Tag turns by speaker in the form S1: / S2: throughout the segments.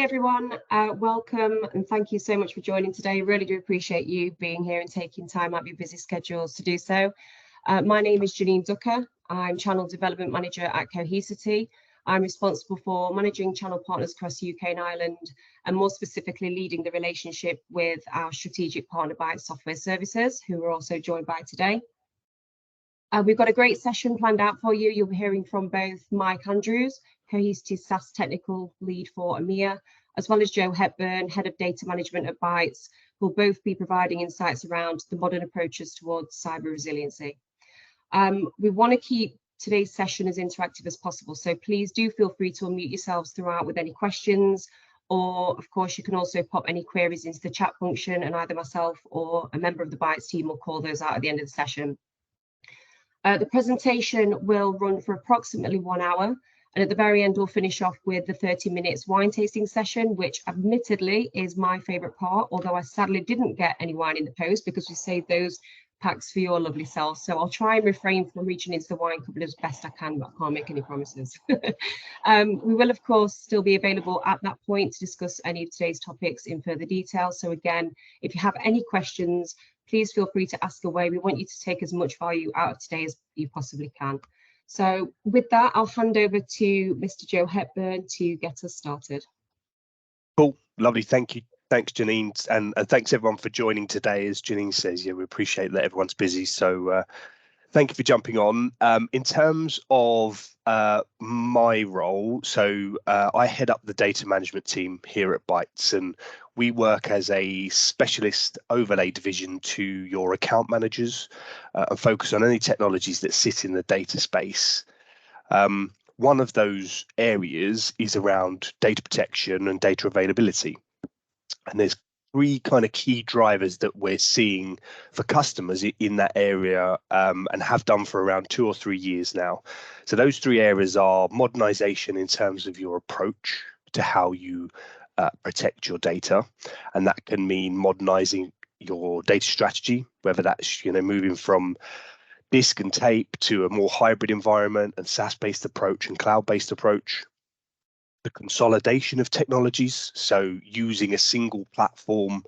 S1: Hey everyone, welcome and thank you so much for joining today. Really do appreciate you being here and taking time out of your busy schedules to do so. My name is Janine Ducker. I'm Channel Development Manager at Cohesity. I'm responsible for managing channel partners across the UK and Ireland, and more specifically leading the relationship with our strategic partner Byte Software Services, who we're also joined by today. We've got a great session planned out for you. You'll be hearing from both Mike Andrews, Cohesity's SaaS Technical Lead for EMEA, as well as Joe Hepburn, Head of Data Management at Bytes, who will both be providing insights around the modern approaches towards cyber resiliency. We want to keep today's session as interactive as possible, so please do feel free to unmute yourselves throughout with any questions, or of course you can also pop any queries into the chat function and either myself or a member of the Bytes team will call those out at the end of the session. The presentation will run for approximately 1 hour, and at the very end we'll finish off with the 30 minutes wine tasting session, which admittedly is my favourite part, although I sadly didn't get any wine in the post because we saved those packs for your lovely selves. So I'll try and refrain from reaching into the wine cupboard as best I can, but I can't make any promises. We will of course still be available at that point to discuss any of today's topics in further detail. So again, if you have any questions, please feel free to ask away. We want you to take as much value out of today as you possibly can. So with that, I'll hand over to Mr. Joe Hepburn to get us started.
S2: Cool, lovely, thank you. Thanks, Janine, and thanks everyone for joining today. As Janine says, yeah, we appreciate that everyone's busy, so thank you for jumping on. In terms of my role, so I head up the data management team here at Bytes, and we work as a specialist overlay division to your account managers and focus on any technologies that sit in the data space. One of those areas is around data protection and data availability. And there's three kind of key drivers that we're seeing for customers in that area and have done for around 2 or 3 years now. So those three areas are modernization in terms of your approach to how you protect your data. And that can mean modernizing your data strategy, whether that's moving from disk and tape to a more hybrid environment and SaaS-based approach and cloud-based approach. The consolidation of technologies, so using a single platform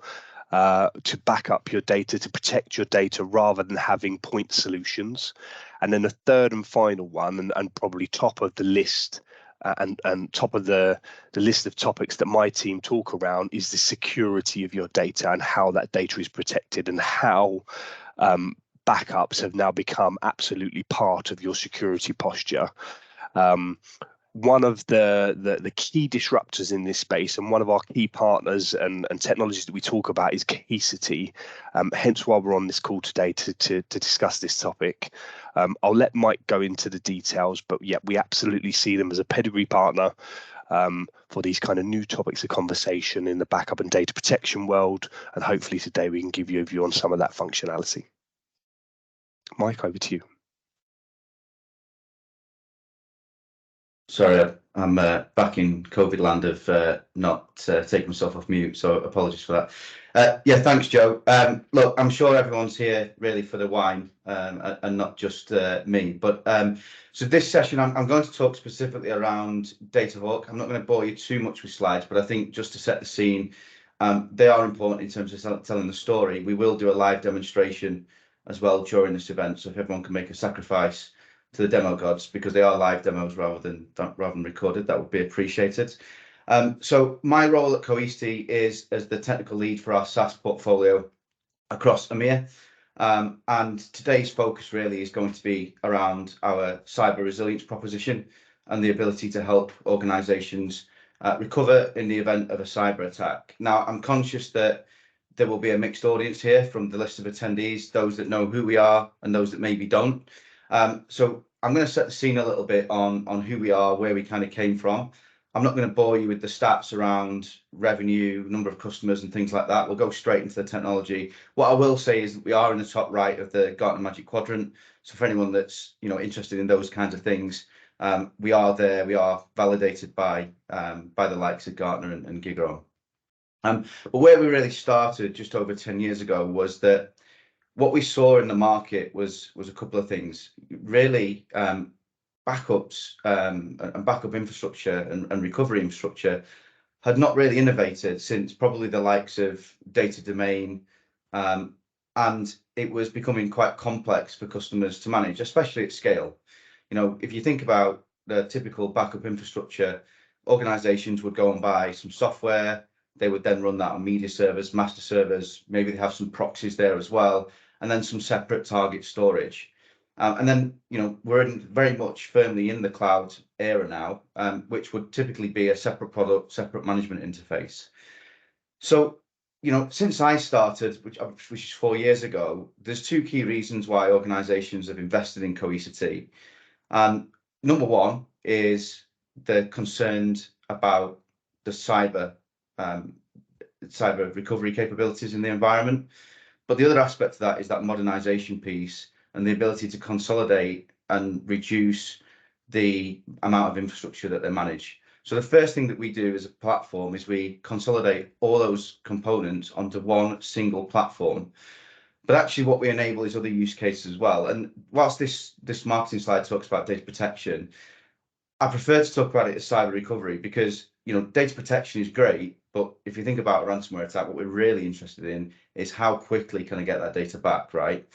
S2: to back up your data, to protect your data rather than having point solutions. And then the third and final one, and probably top of the list and top of the list of topics that my team talk around, is the security of your data and how that data is protected, and how backups have now become absolutely part of your security posture. One of the key disruptors in this space, and one of our key partners and technologies that we talk about, is Cohesity. Hence why we're on this call today to discuss this topic. I'll let Mike go into the details, but yeah, we absolutely see them as a pedigree partner for these kind of new topics of conversation in the backup and data protection world. And hopefully today we can give you a view on some of that functionality. Mike, over to you.
S3: Sorry, I'm back in COVID land of not taking myself off mute, so apologies for that. Yeah, thanks, Joe. Look, I'm sure everyone's here really for the wine and not just me. But so this session, I'm going to talk specifically around DataHawk. I'm not going to bore you too much with slides, but I think just to set the scene, they are important in terms of telling the story. We will do a live demonstration as well during this event, so if everyone can make a sacrifice to the demo gods, because they are live demos rather than recorded, that would be appreciated. So my role at Cohesity is as the technical lead for our SaaS portfolio across EMEA. And today's focus really is going to be around our cyber resilience proposition and the ability to help organizations recover in the event of a cyber attack. Now, I'm conscious that there will be a mixed audience here from the list of attendees, those that know who we are and those that maybe don't. So I'm going to set the scene a little bit on who we are, where we kind of came from. I'm not going to bore you with the stats around revenue, number of customers and things like that. We'll go straight into the technology. What I will say is that we are in the top right of the Gartner Magic Quadrant. So for anyone that's interested in those kinds of things, we are there. We are validated by the likes of Gartner and GigaOm. But where we really started just over 10 years ago was that what we saw in the market was a couple of things. Really, backups and backup infrastructure and recovery infrastructure had not really innovated since probably the likes of data domain, and it was becoming quite complex for customers to manage, especially at scale. You know, if you think about the typical backup infrastructure, organizations would go and buy some software. They would then run that on media servers, master servers. Maybe they have some proxies there as well, and then some separate target storage. And then, you know, we're very much firmly in the cloud era now, which would typically be a separate product, separate management interface. So, you know, since I started, which is 4 years ago, there's two key reasons why organizations have invested in Cohesity. And number one is they're concerned about the cyber recovery capabilities in the environment. But the other aspect of that is that modernization piece and the ability to consolidate and reduce the amount of infrastructure that they manage. So the first thing that we do as a platform is we consolidate all those components onto one single platform. But actually what we enable is other use cases as well. And whilst this marketing slide talks about data protection, I prefer to talk about it as cyber recovery because, you know, data protection is great, but if you think about a ransomware attack, what we're really interested in is how quickly can I get that data back, right?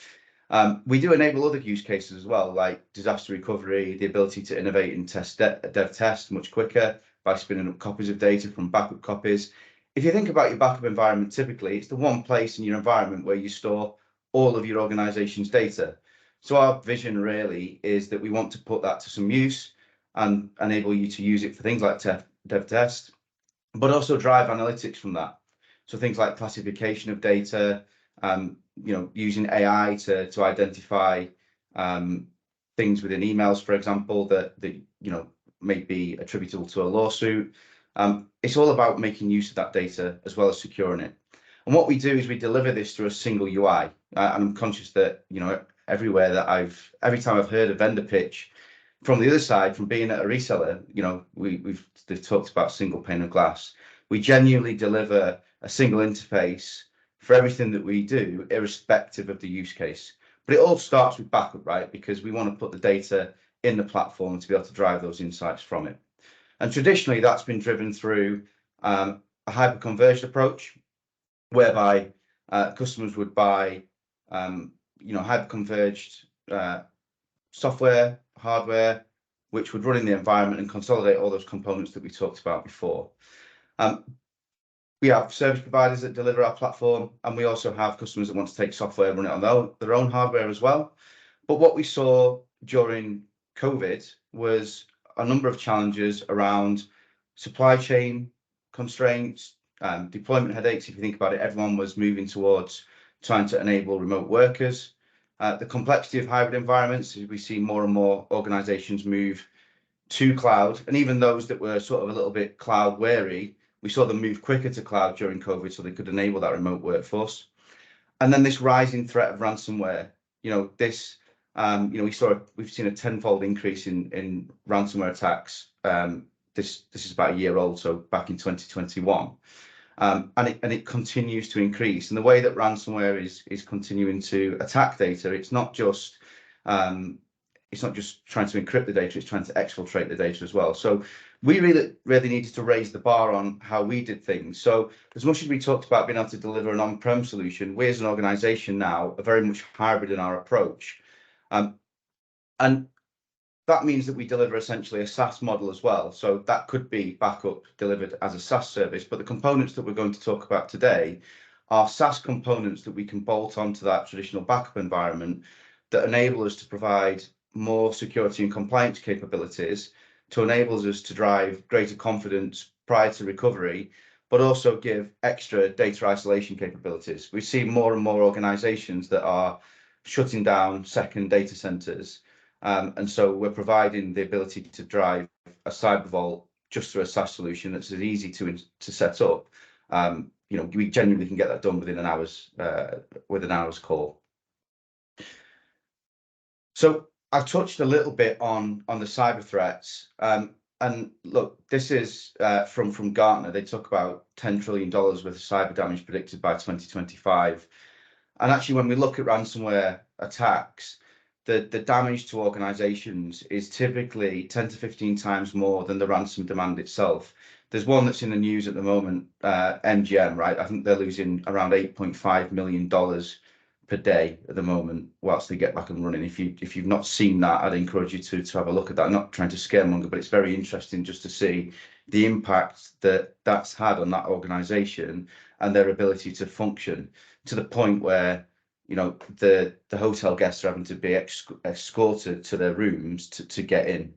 S3: We do enable other use cases as well, like disaster recovery, the ability to innovate and dev test much quicker by spinning up copies of data from backup copies. If you think about your backup environment, typically it's the one place in your environment where you store all of your organization's data. So our vision really is that we want to put that to some use and enable you to use it for things like dev test, but also drive analytics from that. So things like classification of data, you know, using AI to identify things within emails, for example, that you know may be attributable to a lawsuit. It's all about making use of that data as well as securing it. And what we do is we deliver this through a single UI. And I'm conscious that, you know, every time I've heard a vendor pitch from the other side, from being at a reseller, you know, they've talked about single pane of glass. We genuinely deliver a single interface for everything that we do, irrespective of the use case. But it all starts with backup, right? Because we want to put the data in the platform to be able to drive those insights from it. And traditionally, that's been driven through a hyper-converged approach, whereby customers would buy, you know, hyper-converged software, hardware, which would run in the environment and consolidate all those components that we talked about before. We have service providers that deliver our platform, and we also have customers that want to take software and run it on their own hardware as well. But what we saw during COVID was a number of challenges around supply chain constraints, deployment headaches. If you think about it, everyone was moving towards trying to enable remote workers. The complexity of hybrid environments, as we see more and more organizations move to cloud, and even those that were sort of a little bit cloud wary, we saw them move quicker to cloud during COVID so they could enable that remote workforce. And then this rising threat of ransomware, you know, this, you know, we've seen a tenfold increase in ransomware attacks. This is about a year old, so back in 2021. And it continues to increase. And the way that ransomware is continuing to attack data, it's not just trying to encrypt the data, it's trying to exfiltrate the data as well. So we really needed to raise the bar on how we did things. So as much as we talked about being able to deliver an on-prem solution, we as an organization now are very much hybrid in our approach. And that means that we deliver essentially a SaaS model as well. So that could be backup delivered as a SaaS service, but the components that we're going to talk about today are SaaS components that we can bolt onto that traditional backup environment that enable us to provide more security and compliance capabilities, to enable us to drive greater confidence prior to recovery, but also give extra data isolation capabilities. We see more and more organizations that are shutting down second data centers. And so we're providing the ability to drive a cyber vault just through a SaaS solution that's as easy to set up. You know, we genuinely can get that done within an hour's call. So I've touched a little bit on the cyber threats. And look, this is from Gartner. They talk about $10 trillion worth of cyber damage predicted by 2025. And actually, when we look at ransomware attacks, the damage to organizations is typically 10 to 15 times more than the ransom demand itself. There's one that's in the news at the moment, MGM, right? I think they're losing around $8.5 million per day at the moment whilst they get back and running. If you've not seen that, I'd encourage you to have a look at that. I'm not trying to scaremonger, but it's very interesting just to see the impact that that's had on that organization and their ability to function, to the point where, you know, the hotel guests are having to be escorted to their rooms to get in.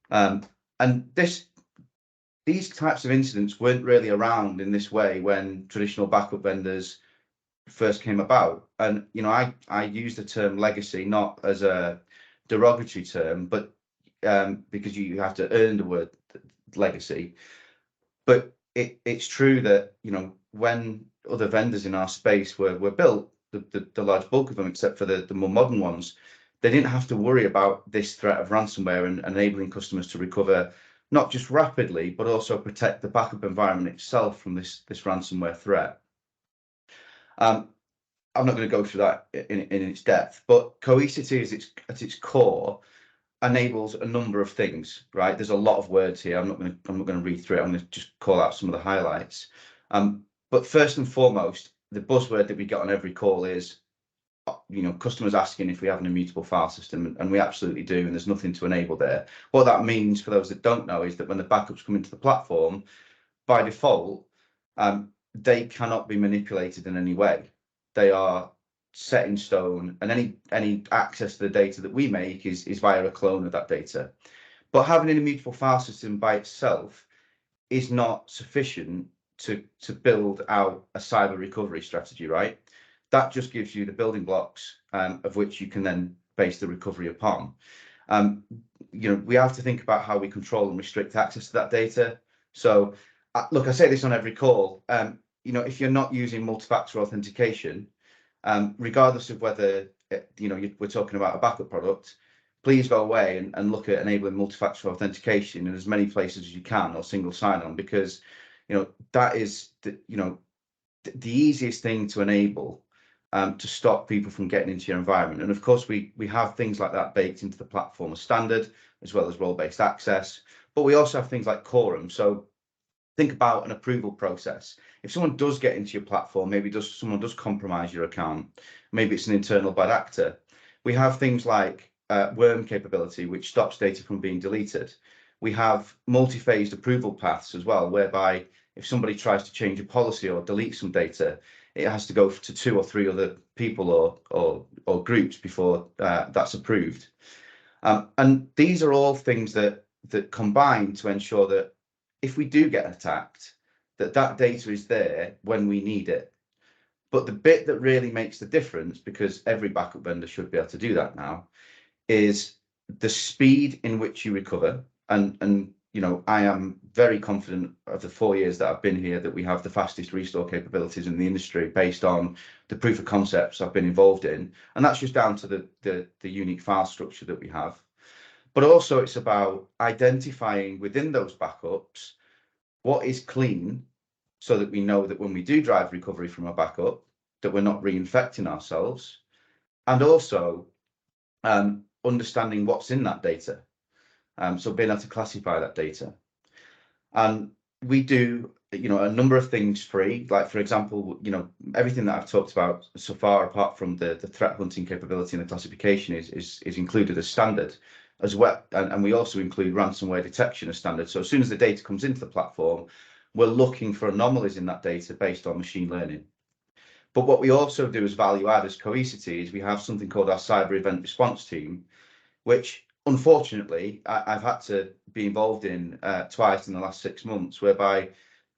S3: And these types of incidents weren't really around in this way when traditional backup vendors first came about. And, you know, I use the term legacy not as a derogatory term, but because you have to earn the word legacy. But it's true that, you know, when other vendors in our space were built, the large bulk of them, except for the more modern ones, they didn't have to worry about this threat of ransomware and enabling customers to recover not just rapidly, but also protect the backup environment itself from this ransomware threat. I'm not going to go through that in its depth, but Cohesity at its core enables a number of things, right? There's a lot of words here. I'm not going to read through it. I'm going to just call out some of the highlights. But first and foremost, the buzzword that we get on every call is, you know, customers asking if we have an immutable file system, and we absolutely do, and there's nothing to enable there. What that means, for those that don't know, is that when the backups come into the platform, by default, they cannot be manipulated in any way. They are set in stone, and any access to the data that we make is via a clone of that data. But having an immutable file system by itself is not sufficient to build out a cyber recovery strategy, right? That just gives you the building blocks of which you can then base the recovery upon. You know, we have to think about how we control and restrict access to that data. So, look, I say this on every call. You know, if you're not using multi-factor authentication, regardless of whether you know we're talking about a backup product, please go away and look at enabling multi-factor authentication in as many places as you can, or single sign-on, because you know that is the easiest thing to enable to stop people from getting into your environment. And of course, we have things like that baked into the platform as standard, as well as role-based access. But we also have things like quorum. So think about an approval process. If someone does get into your platform, maybe someone does compromise your account, maybe it's an internal bad actor, we have things like worm capability, which stops data from being deleted. We have multi-phased approval paths as well, whereby if somebody tries to change a policy or delete some data, it has to go to 2 or 3 other people or groups before that's approved. And these are all things that combine to ensure that if we do get attacked, that data is there when we need it. But the bit that really makes the difference, because every backup vendor should be able to do that now, is the speed in which you recover. And you know, I am very confident of the 4 years that I've been here that we have the fastest restore capabilities in the industry based on the proof of concepts I've been involved in. And that's just down to the unique file structure that we have. But also it's about identifying within those backups what is clean, so that we know that when we do drive recovery from a backup, that we're not reinfecting ourselves, and also understanding what's in that data. So being able to classify that data. And we do, you know, a number of things free, like for example, you know, everything that I've talked about so far, apart from the threat hunting capability and the classification, is included as standard as well. And we also include ransomware detection as standard. So as soon as the data comes into the platform, we're looking for anomalies in that data based on machine learning. But what we also do as value add as Cohesity is we have something called our cyber event response team, which unfortunately I've had to be involved in twice in the last 6 months, whereby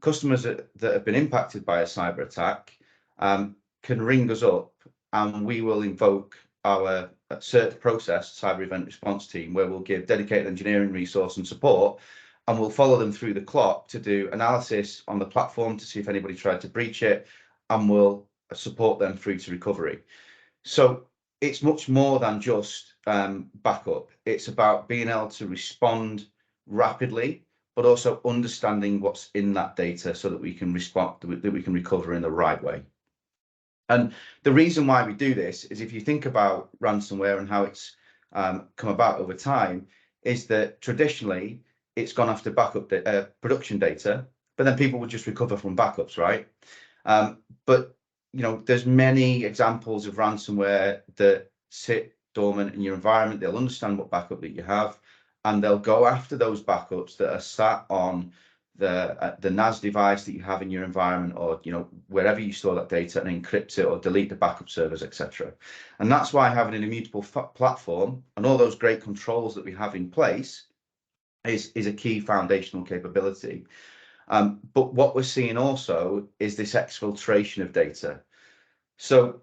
S3: customers that have been impacted by a cyber attack can ring us up, and we will invoke our CERT process, cyber event response team, where we'll give dedicated engineering resource and support, and we'll follow them through the clock to do analysis on the platform to see if anybody tried to breach it, and we'll support them through to recovery. So it's much more than just backup. It's about being able to respond rapidly, but also understanding what's in that data so that we can respond, that we can recover in the right way. And the reason why we do this is, if you think about ransomware and how it's come about over time, is that traditionally it's gone after backup production data, but then people would just recover from backups, right? But there's many examples of ransomware that sit dormant in your environment. They'll understand what backup that you have, and they'll go after those backups that are sat on the NAS device that you have in your environment, or wherever you store that data, and encrypt it or delete the backup servers, etc. And that's why having an immutable platform and all those great controls that we have in place is a key foundational capability. But what we're seeing also is this exfiltration of data. So,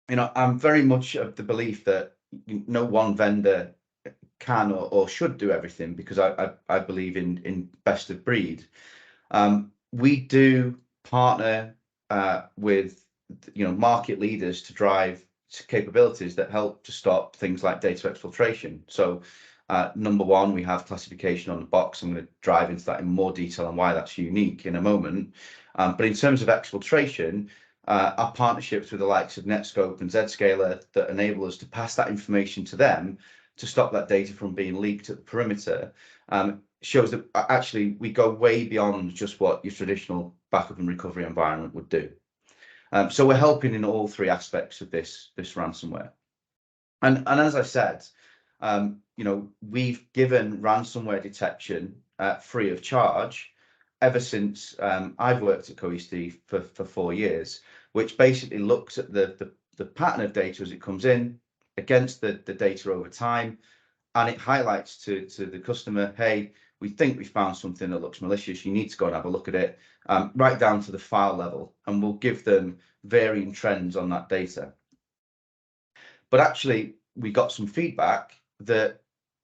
S3: I'm very much of the belief that no one vendor can or should do everything, because I believe in best of breed. We do partner with market leaders to drive capabilities that help to stop things like data exfiltration. So number one, we have classification on the box. I'm going to drive into that in more detail and why that's unique in a moment. But in terms of exfiltration, our partnerships with the likes of Netscope and Zscaler that enable us to pass that information to them to stop that data from being leaked at the perimeter shows that actually we go way beyond just what your traditional backup and recovery environment would do. So we're helping in all three aspects of this ransomware. And as I said, we've given ransomware detection free of charge ever since I've worked at Cohesity for 4 years, which basically looks at the pattern of data as it comes in against the data over time, and it highlights to the customer, hey, we think we found something that looks malicious, you need to go and have a look at it, right down to the file level, and we'll give them varying trends on that data. But actually, we got some feedback that,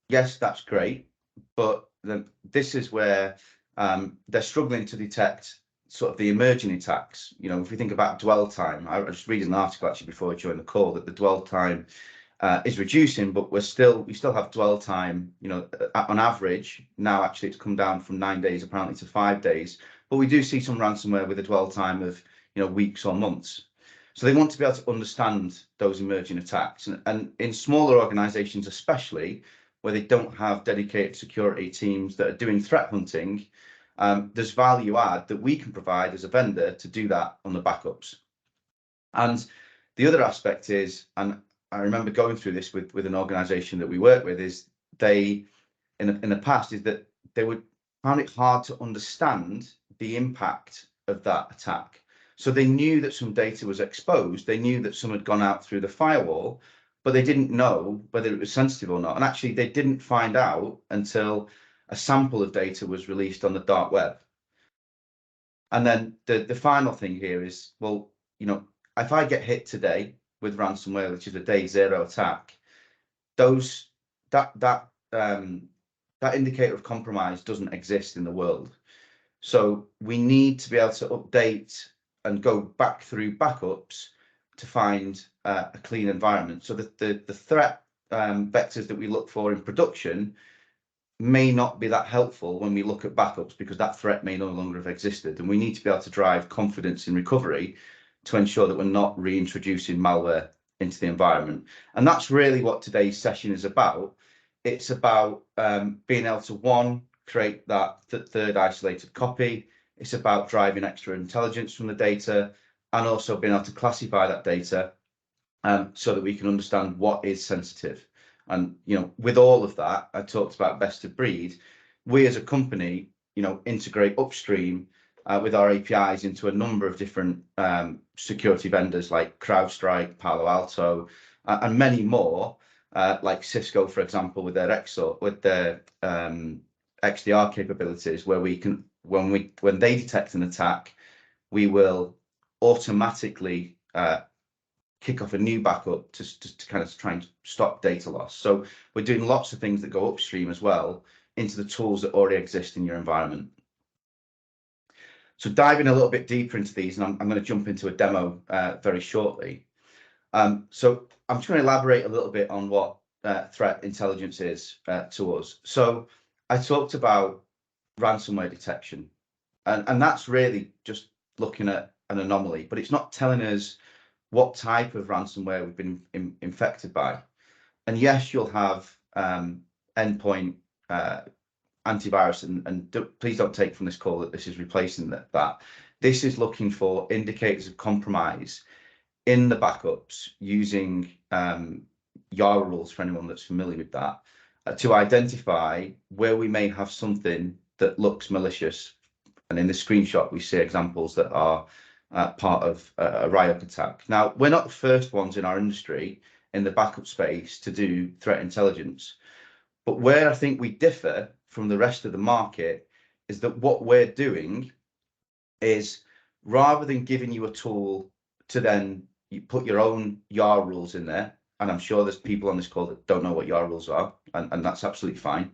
S3: yes, that's great, but this is where they're struggling to detect sort of the emerging attacks. If we think about dwell time, I was reading an article actually before I joined the call that the dwell time is reducing, but we still have dwell time, on average. Now actually it's come down from 9 days apparently to 5 days, but we do see some ransomware with a dwell time of weeks or months. So they want to be able to understand those emerging attacks, and in smaller organizations especially, where they don't have dedicated security teams that are doing threat hunting, there's value add that we can provide as a vendor to do that on the backups. And the other aspect is, and I remember going through this with an organization that we work with, is they in the past is that they would find it hard to understand the impact of that attack. So they knew that some data was exposed, they knew that some had gone out through the firewall, but they didn't know whether it was sensitive or not. And actually they didn't find out until a sample of data was released on the dark web. And then the final thing here is, well, if I get hit today with ransomware, which is a day zero attack, that indicator of compromise doesn't exist in the world. So we need to be able to update and go back through backups to find a clean environment. So the threat vectors that we look for in production may not be that helpful when we look at backups, because that threat may no longer have existed, and we need to be able to drive confidence in recovery to ensure that we're not reintroducing malware into the environment. And that's really what today's session is about. It's about being able to, one, create that third isolated copy. It's about driving extra intelligence from the data, and also being able to classify that data so that we can understand what is sensitive. And with all of that, I talked about best of breed. We as a company, integrate upstream with our APIs into a number of different security vendors like CrowdStrike, Palo Alto, and many more, like Cisco, for example, with their XDR capabilities, where we can, when they detect an attack, we will automatically kick off a new backup to kind of try and stop data loss. So we're doing lots of things that go upstream as well into the tools that already exist in your environment. So diving a little bit deeper into these, and I'm going to jump into a demo very shortly. So I'm just going to elaborate a little bit on what threat intelligence is to us. So I talked about ransomware detection, and that's really just looking at an anomaly, but it's not telling us what type of ransomware we've been infected by. And yes, you'll have endpoint antivirus, and please don't take from this call that this is replacing that. This is looking for indicators of compromise in the backups using YARA rules, for anyone that's familiar with that, to identify where we may have something that looks malicious. And in the screenshot, we see examples that are part of a riot attack. Now, we're not the first ones in our industry in the backup space to do threat intelligence. But where I think we differ from the rest of the market is that what we're doing is, rather than giving you a tool to then you put your own YAR rules in there, and I'm sure there's people on this call that don't know what YAR rules are, and that's absolutely fine.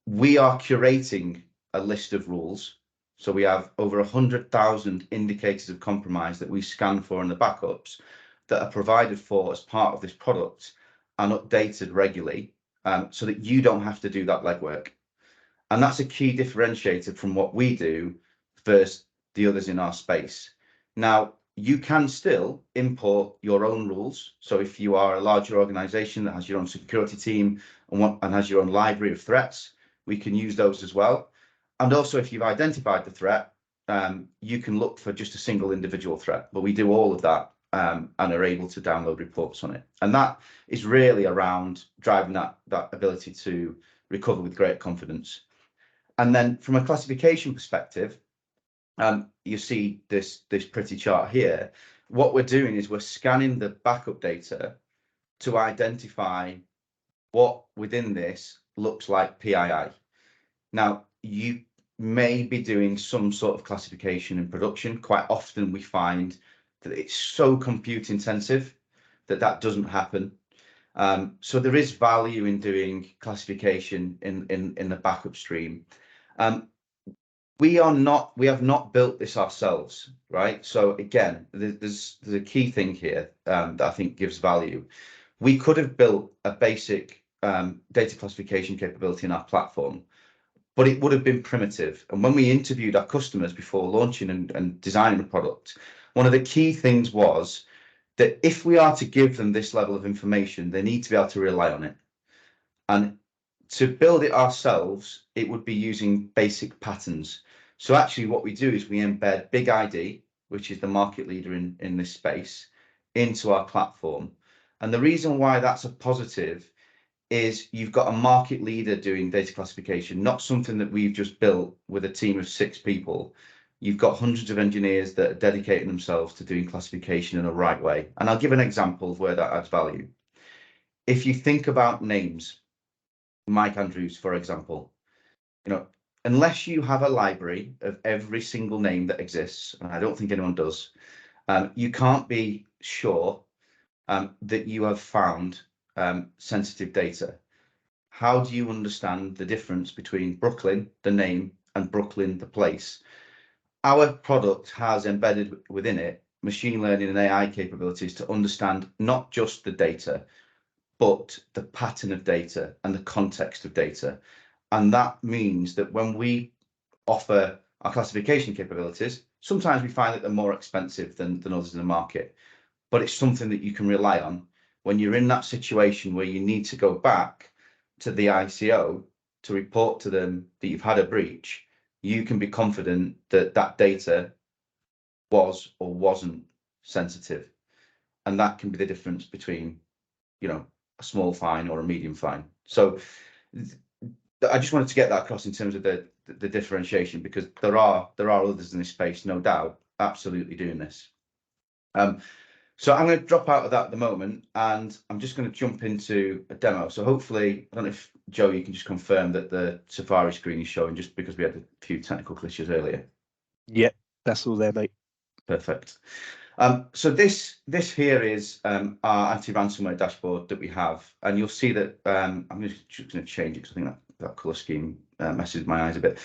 S3: We are curating a list of rules. So we have over 100,000 indicators of compromise that we scan for in the backups that are provided for as part of this product and updated regularly, so that you don't have to do that legwork. And that's a key differentiator from what we do versus the others in our space. Now, you can still import your own rules. So if you are a larger organization that has your own security team and has your own library of threats, we can use those as well. And also, if you've identified the threat, you can look for just a single individual threat, but we do all of that and are able to download reports on it. And that is really around driving that ability to recover with great confidence. And then from a classification perspective, you see this pretty chart here. What we're doing is we're scanning the backup data to identify what within this looks like PII. Now, you may be doing some sort of classification in production. Quite often we find that it's so compute intensive that doesn't happen. So there is value in doing classification in the backup stream. We have not built this ourselves, right? So again, there's a key thing here that I think gives value. We could have built a basic data classification capability in our platform, but it would have been primitive. And when we interviewed our customers before launching and designing the product, one of the key things was that if we are to give them this level of information, they need to be able to rely on it. And to build it ourselves, it would be using basic patterns. So actually what we do is we embed Big ID, which is the market leader in this space, into our platform. And the reason why that's a positive is you've got a market leader doing data classification, not something that we've just built with a team of 6 people. You've got hundreds of engineers that are dedicating themselves to doing classification in the right way. And I'll give an example of where that adds value. If you think about names, Mike Andrews, for example, unless you have a library of every single name that exists, and I don't think anyone does, you can't be sure that you have found sensitive data. How do you understand the difference between Brooklyn, the name, and Brooklyn, the place? Our product has embedded within it machine learning and AI capabilities to understand not just the data, but the pattern of data and the context of data. And that means that when we offer our classification capabilities, sometimes we find that they're more expensive than others in the market, but it's something that you can rely on when you're in that situation where you need to go back to the ICO to report to them that you've had a breach. You can be confident that that data was or wasn't sensitive. And that can be the difference between, a small fine or a medium fine. So I just wanted to get that across in terms of the differentiation, because there are others in this space, no doubt, absolutely doing this. So I'm going to drop out of that at the moment, and I'm just going to jump into a demo. So hopefully, I don't know if Joe, you can just confirm that the Safari screen is showing, just because we had a few technical glitches earlier.
S2: Yeah, that's all there, mate.
S3: Perfect. So this here is our anti-ransomware dashboard that we have, and you'll see that I'm just going to change it because I think that colour scheme messes my eyes a bit.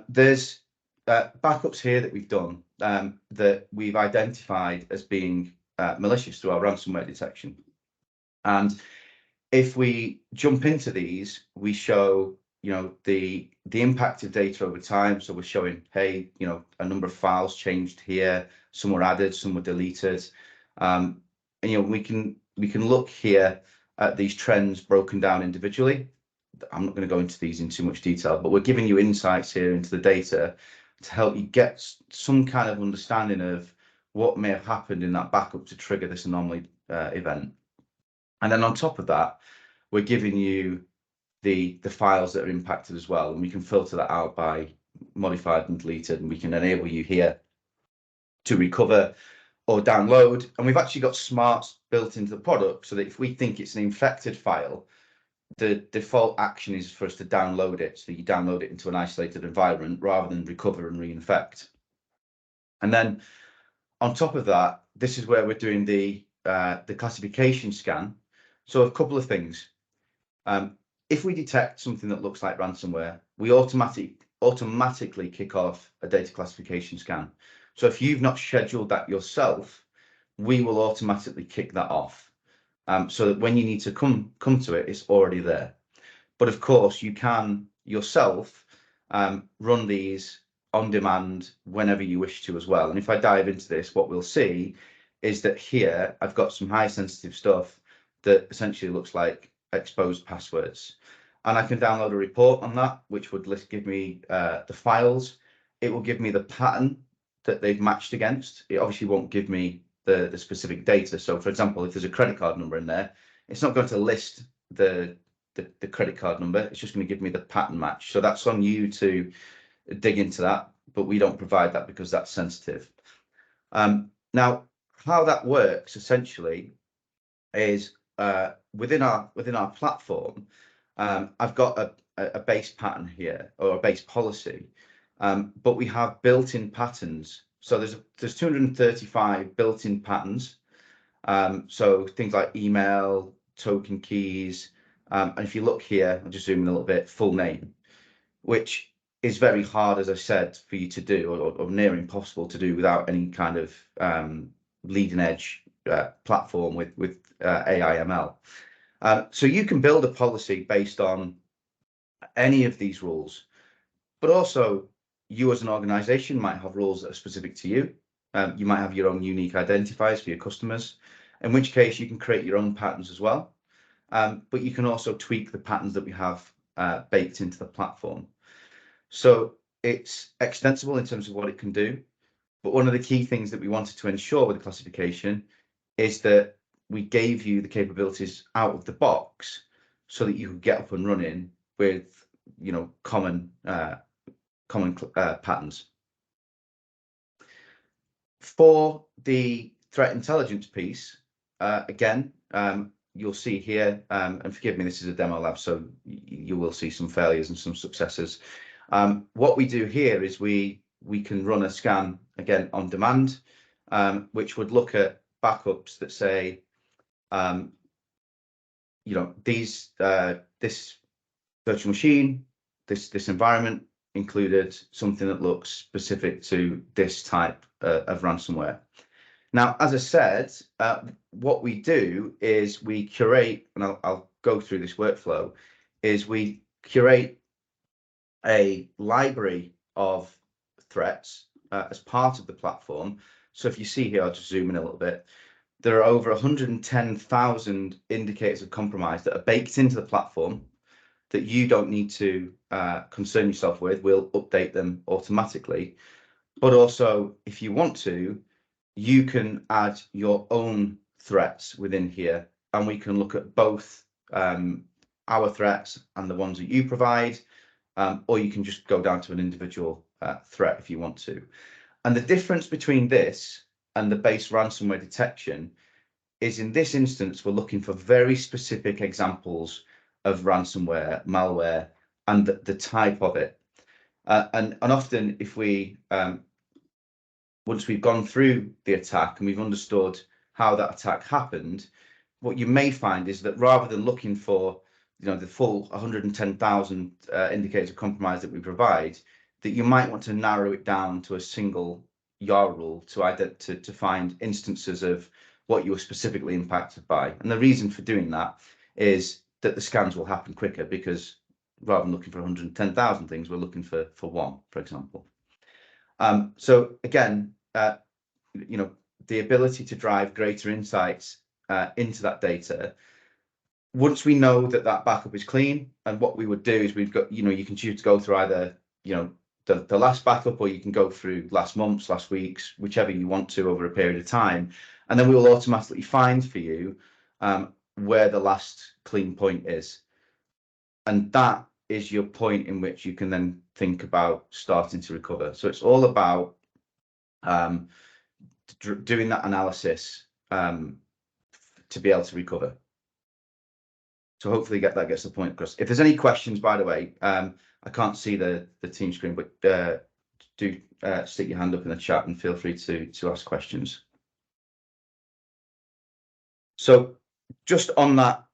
S3: There's backups here that we've done that we've identified as being malicious through our ransomware detection. And if we jump into these, we show the impact of data over time. So we're showing, hey, a number of files changed here, some were added, some were deleted, and we can look here at these trends broken down individually. I'm not going to go into these in too much detail, but we're giving you insights here into the data to help you get some kind of understanding of what may have happened in that backup to trigger this anomaly event. And then on top of that, we're giving you the files that are impacted as well, and we can filter that out by modified and deleted, and we can enable you here to recover or download. And we've actually got smarts built into the product so that if we think it's an infected file, the default action is for us to download it. So you download it into an isolated environment rather than recover and reinfect. And then on top of that, this is where we're doing the classification scan. So a couple of things. If we detect something that looks like ransomware, we automatically kick off a data classification scan. So if you've not scheduled that yourself, we will automatically kick that off. So that when you need to come to it, it's already there. But of course, you can yourself run these on demand whenever you wish to as well. And if I dive into this, what we'll see is that here I've got some high sensitive stuff that essentially looks like exposed passwords. And I can download a report on that, which would give me the files. It will give me the pattern that they've matched against. It obviously won't give me the specific data. So for example, if there's a credit card number in there, it's not going to list the credit card number. It's just going to give me the pattern match. So that's on you to dig into that, but we don't provide that because that's sensitive. Now, how that works essentially is within our platform, I've got a base pattern here, or a base policy, but we have built-in patterns. So there's 235 built-in patterns. So things like email, token keys, and if you look here, I'll just zoom in a little bit, full name, which is very hard, as I said, for you to do, or near impossible to do without any kind of leading edge platform with AI ML. So you can build a policy based on any of these rules, but also you as an organization might have rules that are specific to you. You might have your own unique identifiers for your customers, in which case you can create your own patterns as well. But you can also tweak the patterns that we have baked into the platform. So it's extensible in terms of what it can do. But one of the key things that we wanted to ensure with the classification is that we gave you the capabilities out of the box so that you could get up and running with, common patterns. For the threat intelligence piece, again, you'll see here, and forgive me, this is a demo lab, so you will see some failures and some successes. What we do here is we can run a scan, again, on demand, which would look at backups that say, this virtual machine, this environment included something that looks specific to this type of ransomware. Now, as I said, what we do is we curate, and I'll go through this workflow, is we curate a library of threats as part of the platform. So if you see here, I'll just zoom in a little bit. There are over 110,000 indicators of compromise that are baked into the platform that you don't need to concern yourself with. We'll update them automatically. But also, if you want to, you can add your own threats within here, and we can look at both our threats and the ones that you provide, or you can just go down to an individual threat if you want to. And the difference between this and the base ransomware detection is, in this instance, we're looking for very specific examples of ransomware, malware, and the type of it. And often, if we once we've gone through the attack and we've understood how that attack happened, what you may find is that rather than looking for the full 110,000 indicators of compromise that we provide, that you might want to narrow it down to a single YAR rule to find instances of what you were specifically impacted by. And the reason for doing that is that the scans will happen quicker, because rather than looking for 110,000 things, we're looking for one, for example. So again, the ability to drive greater insights into that data once we know that that backup is clean, and what we would do is we've got, you can choose to go through either, the last backup, or you can go through last month's, last week's, whichever you want to over a period of time. And then we will automatically find for you where the last clean point is. And that is your point in which you can then think about starting to recover. So it's all about doing that analysis to be able to recover. So hopefully that gets the point across. If there's any questions, by the way, I can't see the team screen, but do stick your hand up in the chat and feel free to ask questions. So just on that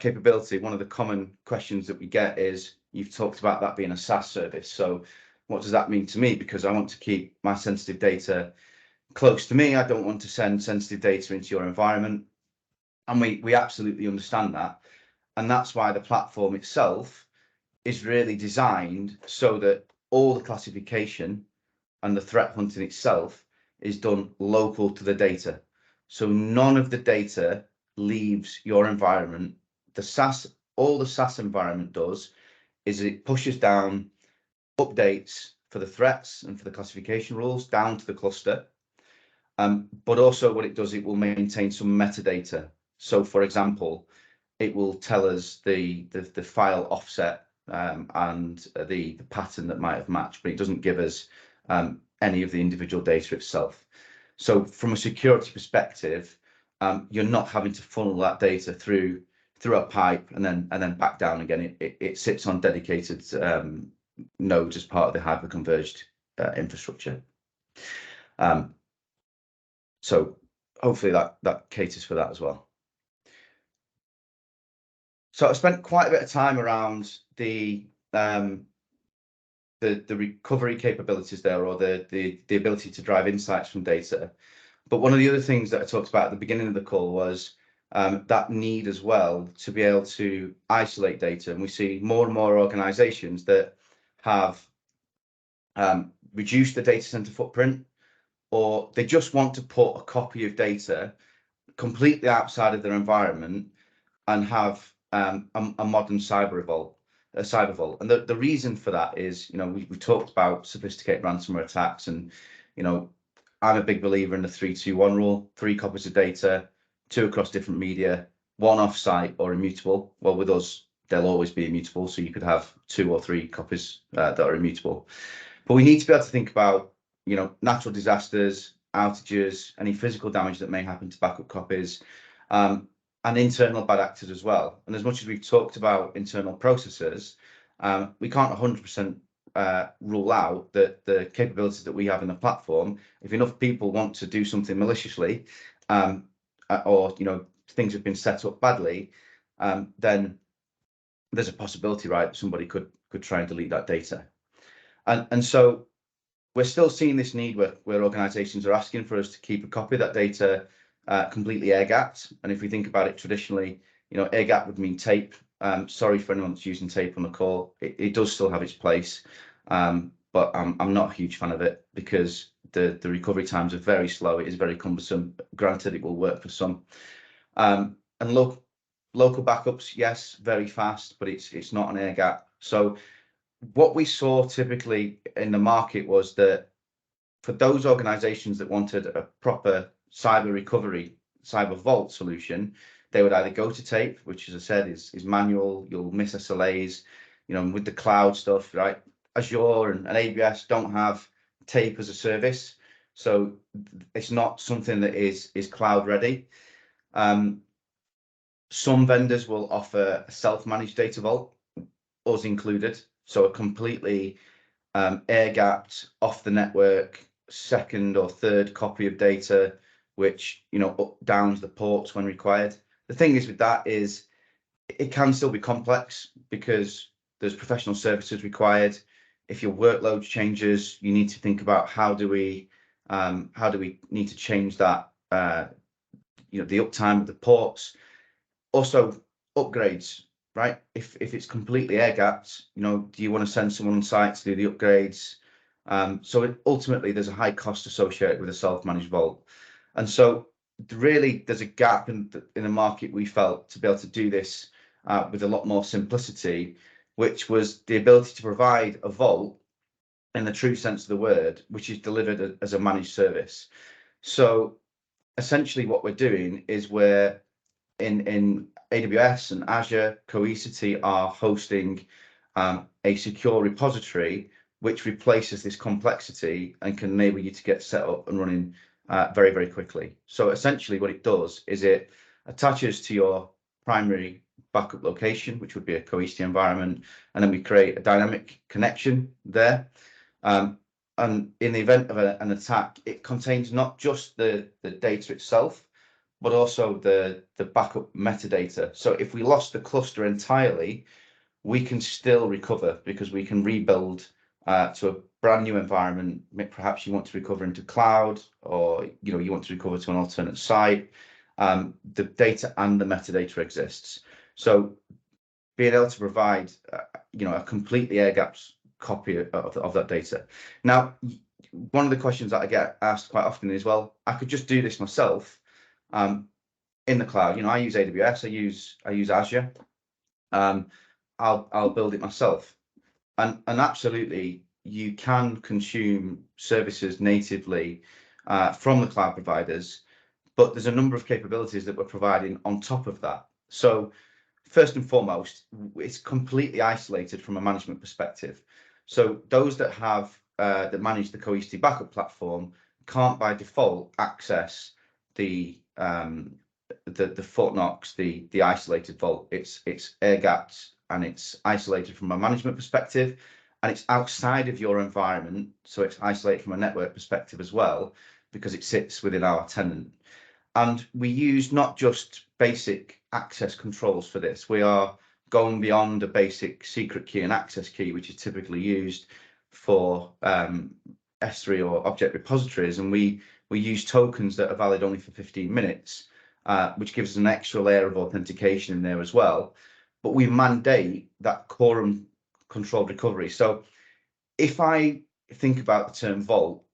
S3: capability, one of the common questions that we get is, you've talked about that being a SaaS service. So what does that mean to me? Because I want to keep my sensitive data close to me. I don't want to send sensitive data into your environment. And we absolutely understand that. And that's why the platform itself is really designed so that all the classification and the threat hunting itself is done local to the data. So none of the data leaves your environment. All the SaaS environment does is it pushes down updates for the threats and for the classification rules down to the cluster. But also what it does, it will maintain some metadata. So for example, it will tell us the file offset and the pattern that might have matched, but it doesn't give us any of the individual data itself. So from a security perspective, you're not having to funnel that data through a pipe and then back down again. It sits on dedicated nodes as part of the hyper-converged infrastructure. So hopefully that caters for that as well. So I spent quite a bit of time around the recovery capabilities there, or the ability to drive insights from data. But one of the other things that I talked about at the beginning of the call was that need as well to be able to isolate data. And we see more and more organizations that have reduced the data center footprint, or they just want to put a copy of data completely outside of their environment and have a modern cyber vault. And the reason for that is, we talked about sophisticated ransomware attacks, and I'm a big believer in the 3-2-1 rule: 3 copies of data, 2 across different media, 1 off-site or immutable. Well, with us, they'll always be immutable, so you could have 2 or 3 copies that are immutable. But we need to be able to think about, natural disasters, outages, any physical damage that may happen to backup copies, and internal bad actors as well. And as much as we've talked about internal processes, we can't 100% rule out that the capabilities that we have in the platform, if enough people want to do something maliciously, or things have been set up badly, then there's a possibility, right, that somebody could try and delete that data. And so we're still seeing this need where organizations are asking for us to keep a copy of that data completely air-gapped. And if we think about it traditionally, air-gap would mean tape. Sorry for anyone that's using tape on the call. It does still have its place, but I'm not a huge fan of it, because the recovery times are very slow. It is very cumbersome. Granted, it will work for some. And local backups, yes, very fast, but it's not an air-gap. So what we saw typically in the market was that for those organizations that wanted a proper cyber recovery, cyber vault solution, they would either go to tape, which, as I said, is manual. You'll miss SLAs, with the cloud stuff, right? Azure and AWS don't have tape as a service, so it's not something that is cloud ready. Some vendors will offer a self-managed data vault, us included, so a completely air-gapped, off the network, second or third copy of data, which up downs the ports when required. The thing is with that is it can still be complex, because there's professional services required. If your workload changes, you need to think about how do we need to change that, the uptime of the ports. Also upgrades, right? If it's completely air-gapped, do you want to send someone on site to do the upgrades? So ultimately, there's a high cost associated with a self-managed vault. And so really, there's a gap in the market, we felt, to be able to do this with a lot more simplicity, which was the ability to provide a vault in the true sense of the word, which is delivered as a managed service. So essentially what we're doing is we're in AWS and Azure, Cohesity are hosting a secure repository which replaces this complexity and can enable you to get set up and running very, very quickly. So essentially what it does is it attaches to your primary backup location, which would be a Cohesity environment, and then we create a dynamic connection there. And in the event of an attack, it contains not just the data itself, but also the backup metadata. So if we lost the cluster entirely, we can still recover because we can rebuild to a brand new environment. Perhaps you want to recover into cloud, or you want to recover to an alternate site. The data and the metadata exists. So being able to provide a completely air-gapped copy of that data. Now, one of the questions that I get asked quite often is, well, I could just do this myself in the cloud. I use AWS, I use Azure. I'll build it myself. And absolutely, you can consume services natively from the cloud providers, but there's a number of capabilities that we're providing on top of that. So first and foremost, it's completely isolated from a management perspective. So those that have that manage the Cohesity backup platform can't by default access the Fort Knox, the isolated vault. It's air gapped and it's isolated from a management perspective, and it's outside of your environment, so it's isolated from a network perspective as well, because it sits within our tenant. And we use not just basic access controls for this. We are going beyond a basic secret key and access key, which is typically used for S3 or object repositories, and we use tokens that are valid only for 15 minutes, which gives us an extra layer of authentication in there as well. But we mandate that quorum controlled recovery. So if I think about the term vault,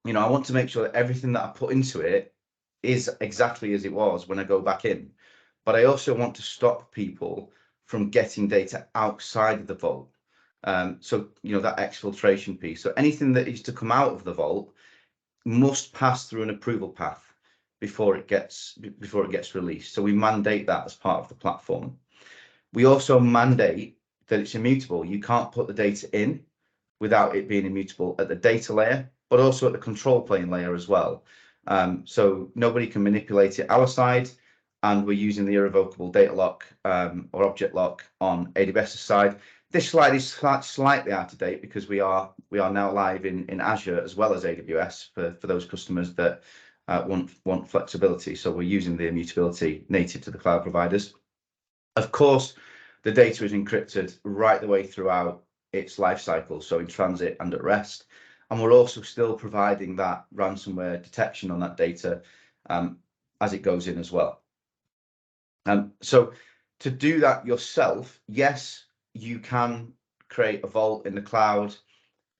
S3: I want to make sure that everything that I put into it is exactly as it was when I go back in. But I also want to stop people from getting data outside of the vault. So that exfiltration piece. So anything that is to come out of the vault must pass through an approval path before it gets released. So we mandate that as part of the platform. We also mandate that it's immutable. You can't put the data in without it being immutable at the data layer, but also at the control plane layer as well. So nobody can manipulate it our side, and we're using the irrevocable data lock or object lock on AWS's side. This slide is slightly out of date because we are now live in Azure as well as AWS for those customers that want flexibility. So we're using the immutability native to the cloud providers. Of course, the data is encrypted right the way throughout its life cycle, so in transit and at rest. And we're also still providing that ransomware detection on that data as it goes in as well. So to do that yourself, yes, you can create a vault in the cloud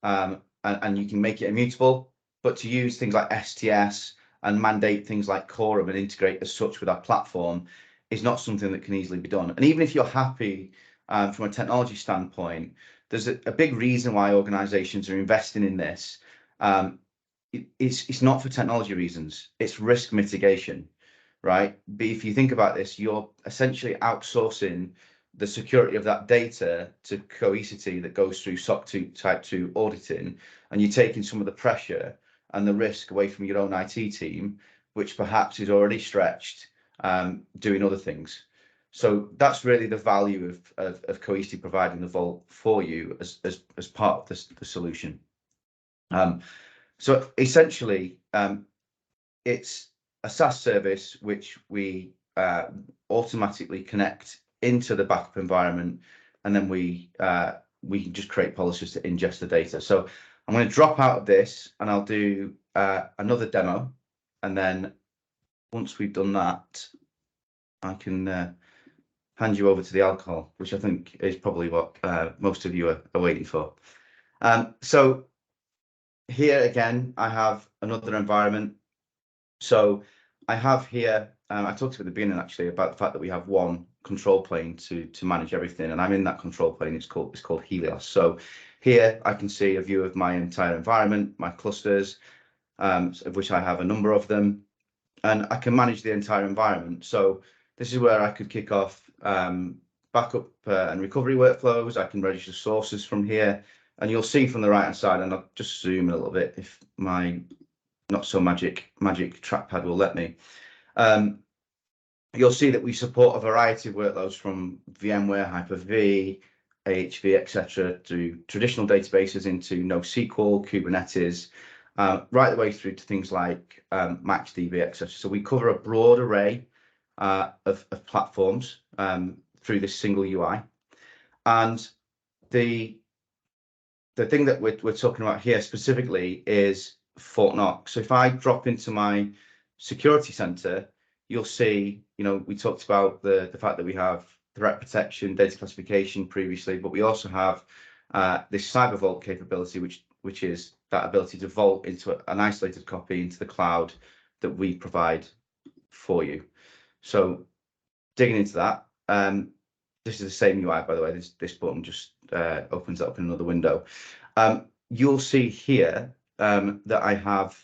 S3: and you can make it immutable, but to use things like STS and mandate things like quorum and integrate as such with our platform is not something that can easily be done. And even if you're happy from a technology standpoint, there's a big reason why organizations are investing in this. It's not for technology reasons, it's risk mitigation, right? But if you think about this, you're essentially outsourcing the security of that data to Cohesity that goes through SOC 2 type 2 auditing, and you're taking some of the pressure and the risk away from your own IT team, which perhaps is already stretched doing other things. So that's really the value of Cohesity providing the vault for you as part of the solution. So essentially, it's a SaaS service which we automatically connect into the backup environment, and then we can just create policies to ingest the data. So I'm going to drop out of this and I'll do another demo, and then once we've done that, I can hand you over to the alcohol, which I think is probably what most of you are waiting for. So here again, I have another environment. So I have here, I talked at the beginning actually about the fact that we have one control plane to manage everything, and I'm in that control plane. It's called Helios. So here I can see a view of my entire environment, my clusters, of which I have a number of them, and I can manage the entire environment. So this is where I could kick off backup and recovery workflows. I can register sources from here, and you'll see from the right hand side, and I'll just zoom in a little bit if my not so magic trackpad will let me. You'll see that we support a variety of workloads from VMware, Hyper-V, AHV, etc., to traditional databases into NoSQL, Kubernetes, right the way through to things like MaxDB, etc. So we cover a broad array of platforms through this single UI. And the thing that we're talking about here specifically is Fort Knox. So if I drop into my security center, you'll see, we talked about the fact that we have threat protection, data classification previously, but we also have this cyber vault capability, which is that ability to vault into an isolated copy into the cloud that we provide for you. So digging into that, this is the same UI, by the way. This button just opens up in another window. You'll see here that I have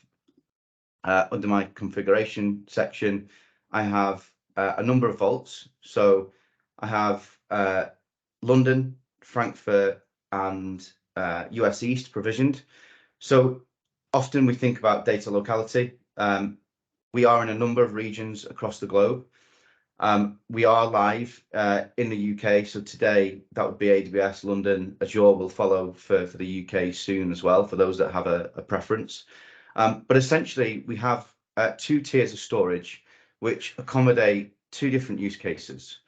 S3: under my configuration section, I have a number of vaults. So I have London, Frankfurt, and US East provisioned. So often we think about data locality. We are in a number of regions across the globe. We are live in the UK. So today that would be AWS, London. Azure will follow for the UK soon as well, for those that have a preference. But essentially, we have 2 tiers of storage, which accommodate 2 different use cases.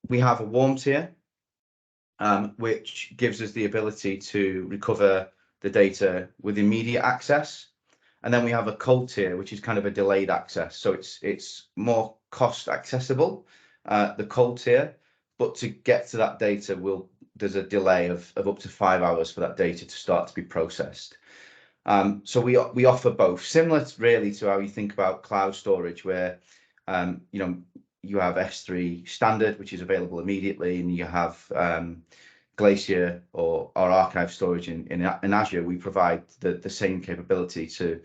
S3: We have a warm tier, which gives us the ability to recover the data with immediate access. And then we have a cold tier, which is kind of a delayed access. So it's more cost accessible, the cold tier, but to get to that data, there's a delay of up to 5 hours for that data to start to be processed. So we offer both, similar really to how you think about cloud storage, where you have S3 standard, which is available immediately, and you have Glacier or archive storage in Azure. We provide the same capability to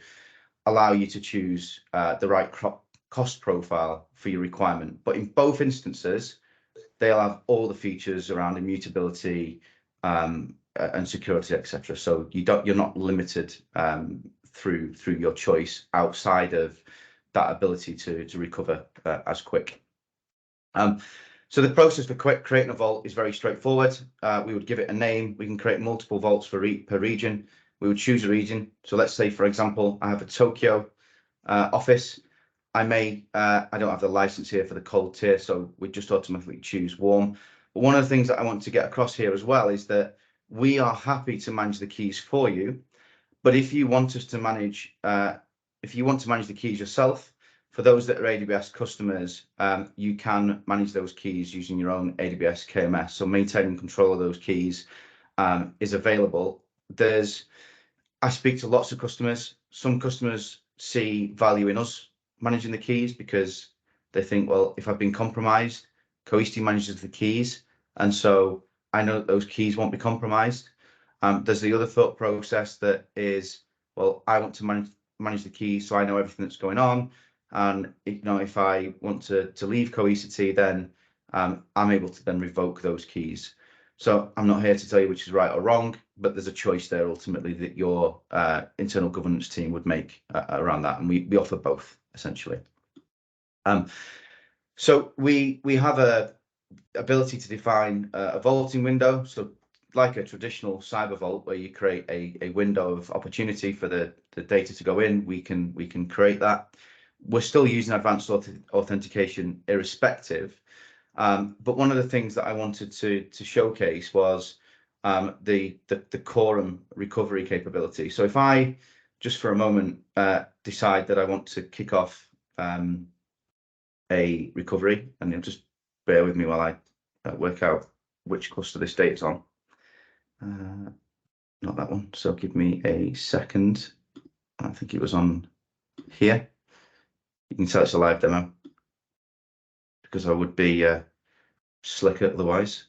S3: allow you to choose the right cost profile for your requirement. But in both instances, they'll have all the features around immutability and security, etc. So you're not limited through your choice outside of that ability to recover as quick. So the process for creating a vault is very straightforward. We would give it a name. We can create multiple vaults per region. We would choose a region. So let's say, for example, I have a Tokyo office. I don't have the license here for the cold tier, so we just automatically choose warm. But one of the things that I want to get across here as well is that we are happy to manage the keys for you. But if you want us to manage, the keys yourself, for those that are AWS customers, you can manage those keys using your own AWS KMS. So maintaining control of those keys is available. I speak to lots of customers. Some customers see value in us managing the keys because they think, well, if I've been compromised, Cohesity manages the keys, and so I know that those keys won't be compromised. There's the other thought process that is, well, I want to manage the keys so I know everything that's going on. And if I want to leave Cohesity, then I'm able to then revoke those keys. So I'm not here to tell you which is right or wrong, but there's a choice there ultimately that your internal governance team would make around that, and we offer both essentially. So we have a ability to define a vaulting window. So like a traditional cyber vault where you create a window of opportunity for the data to go in, we can create that. We're still using advanced authentication irrespective. But one of the things that I wanted to showcase was the quorum recovery capability. So if I just for a moment decide that I want to kick off a recovery, and you'll just bear with me while I work out which cluster this data is on. Not that one. So give me a second. I think it was on here. You can tell it's a live demo. because I would be slicker otherwise.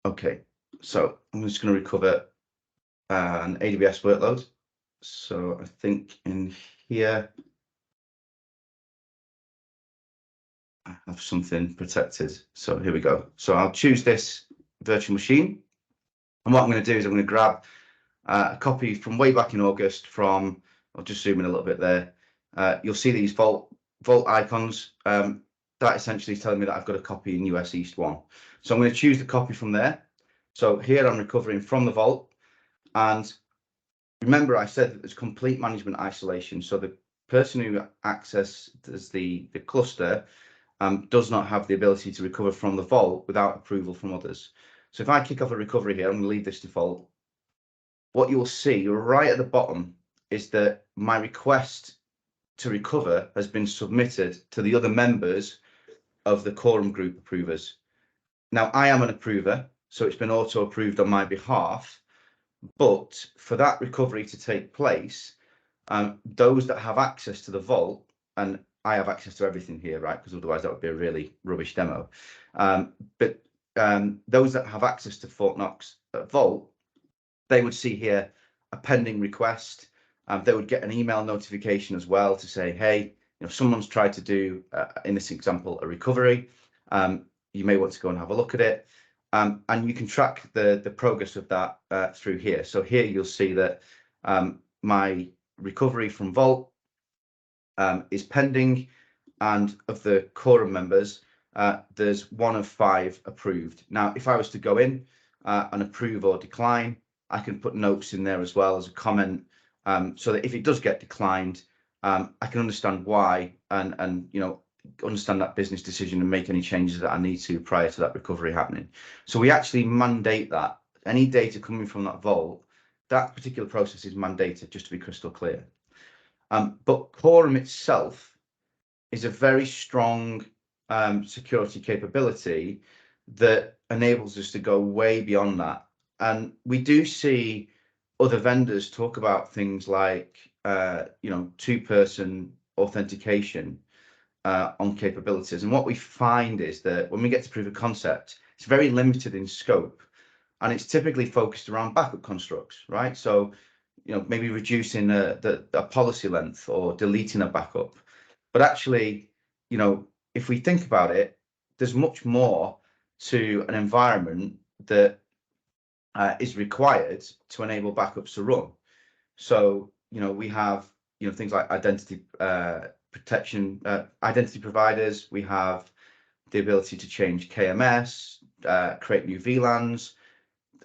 S3: Okay, so I'm just going to recover an AWS workload. So I think in here I have something protected. So here we go. So I'll choose this virtual machine. And what I'm going to do is I'm going to grab a copy from way back in August from, I'll just zoom in a little bit there. You'll see these vault icons. That essentially is telling me that I've got a copy in US East 1. So I'm going to choose the copy from there. So here I'm recovering from the vault. And remember, I said that there's complete management isolation. So the person who accesses the cluster does not have the ability to recover from the vault without approval from others. So if I kick off a recovery here, I'm going to leave this default. What you'll see right at the bottom is that my request to recover has been submitted to the other members of the quorum group approvers. Now, I am an approver, so it's been auto-approved on my behalf, but for that recovery to take place, those that have access to the vault, and I have access to everything here, right, because otherwise that would be a really rubbish demo, but those that have access to Fort Knox vault, they would see here a pending request. They would get an email notification as well to say, hey, someone's tried to do, in this example, a recovery. You may want to go and have a look at it. And you can track the progress of that through here. So here you'll see that my recovery from Vault is pending, and of the quorum members, there's 1 of 5 approved. Now, if I was to go in and approve or decline, I can put notes in there as well as a comment, so that if it does get declined, I can understand why and understand that business decision and make any changes that I need to prior to that recovery happening. So we actually mandate that any data coming from that vault, that particular process is mandated, just to be crystal clear. But quorum itself is a very strong security capability that enables us to go way beyond that. And we do see other vendors talk about things like, 2-person authentication on capabilities. And what we find is that when we get to proof of concept, it's very limited in scope, and it's typically focused around backup constructs, right? So, maybe reducing the policy length or deleting a backup. But actually, if we think about it, there's much more to an environment that is required to enable backups to run. So, we have, things like identity protection, identity providers. We have the ability to change KMS, create new VLANs.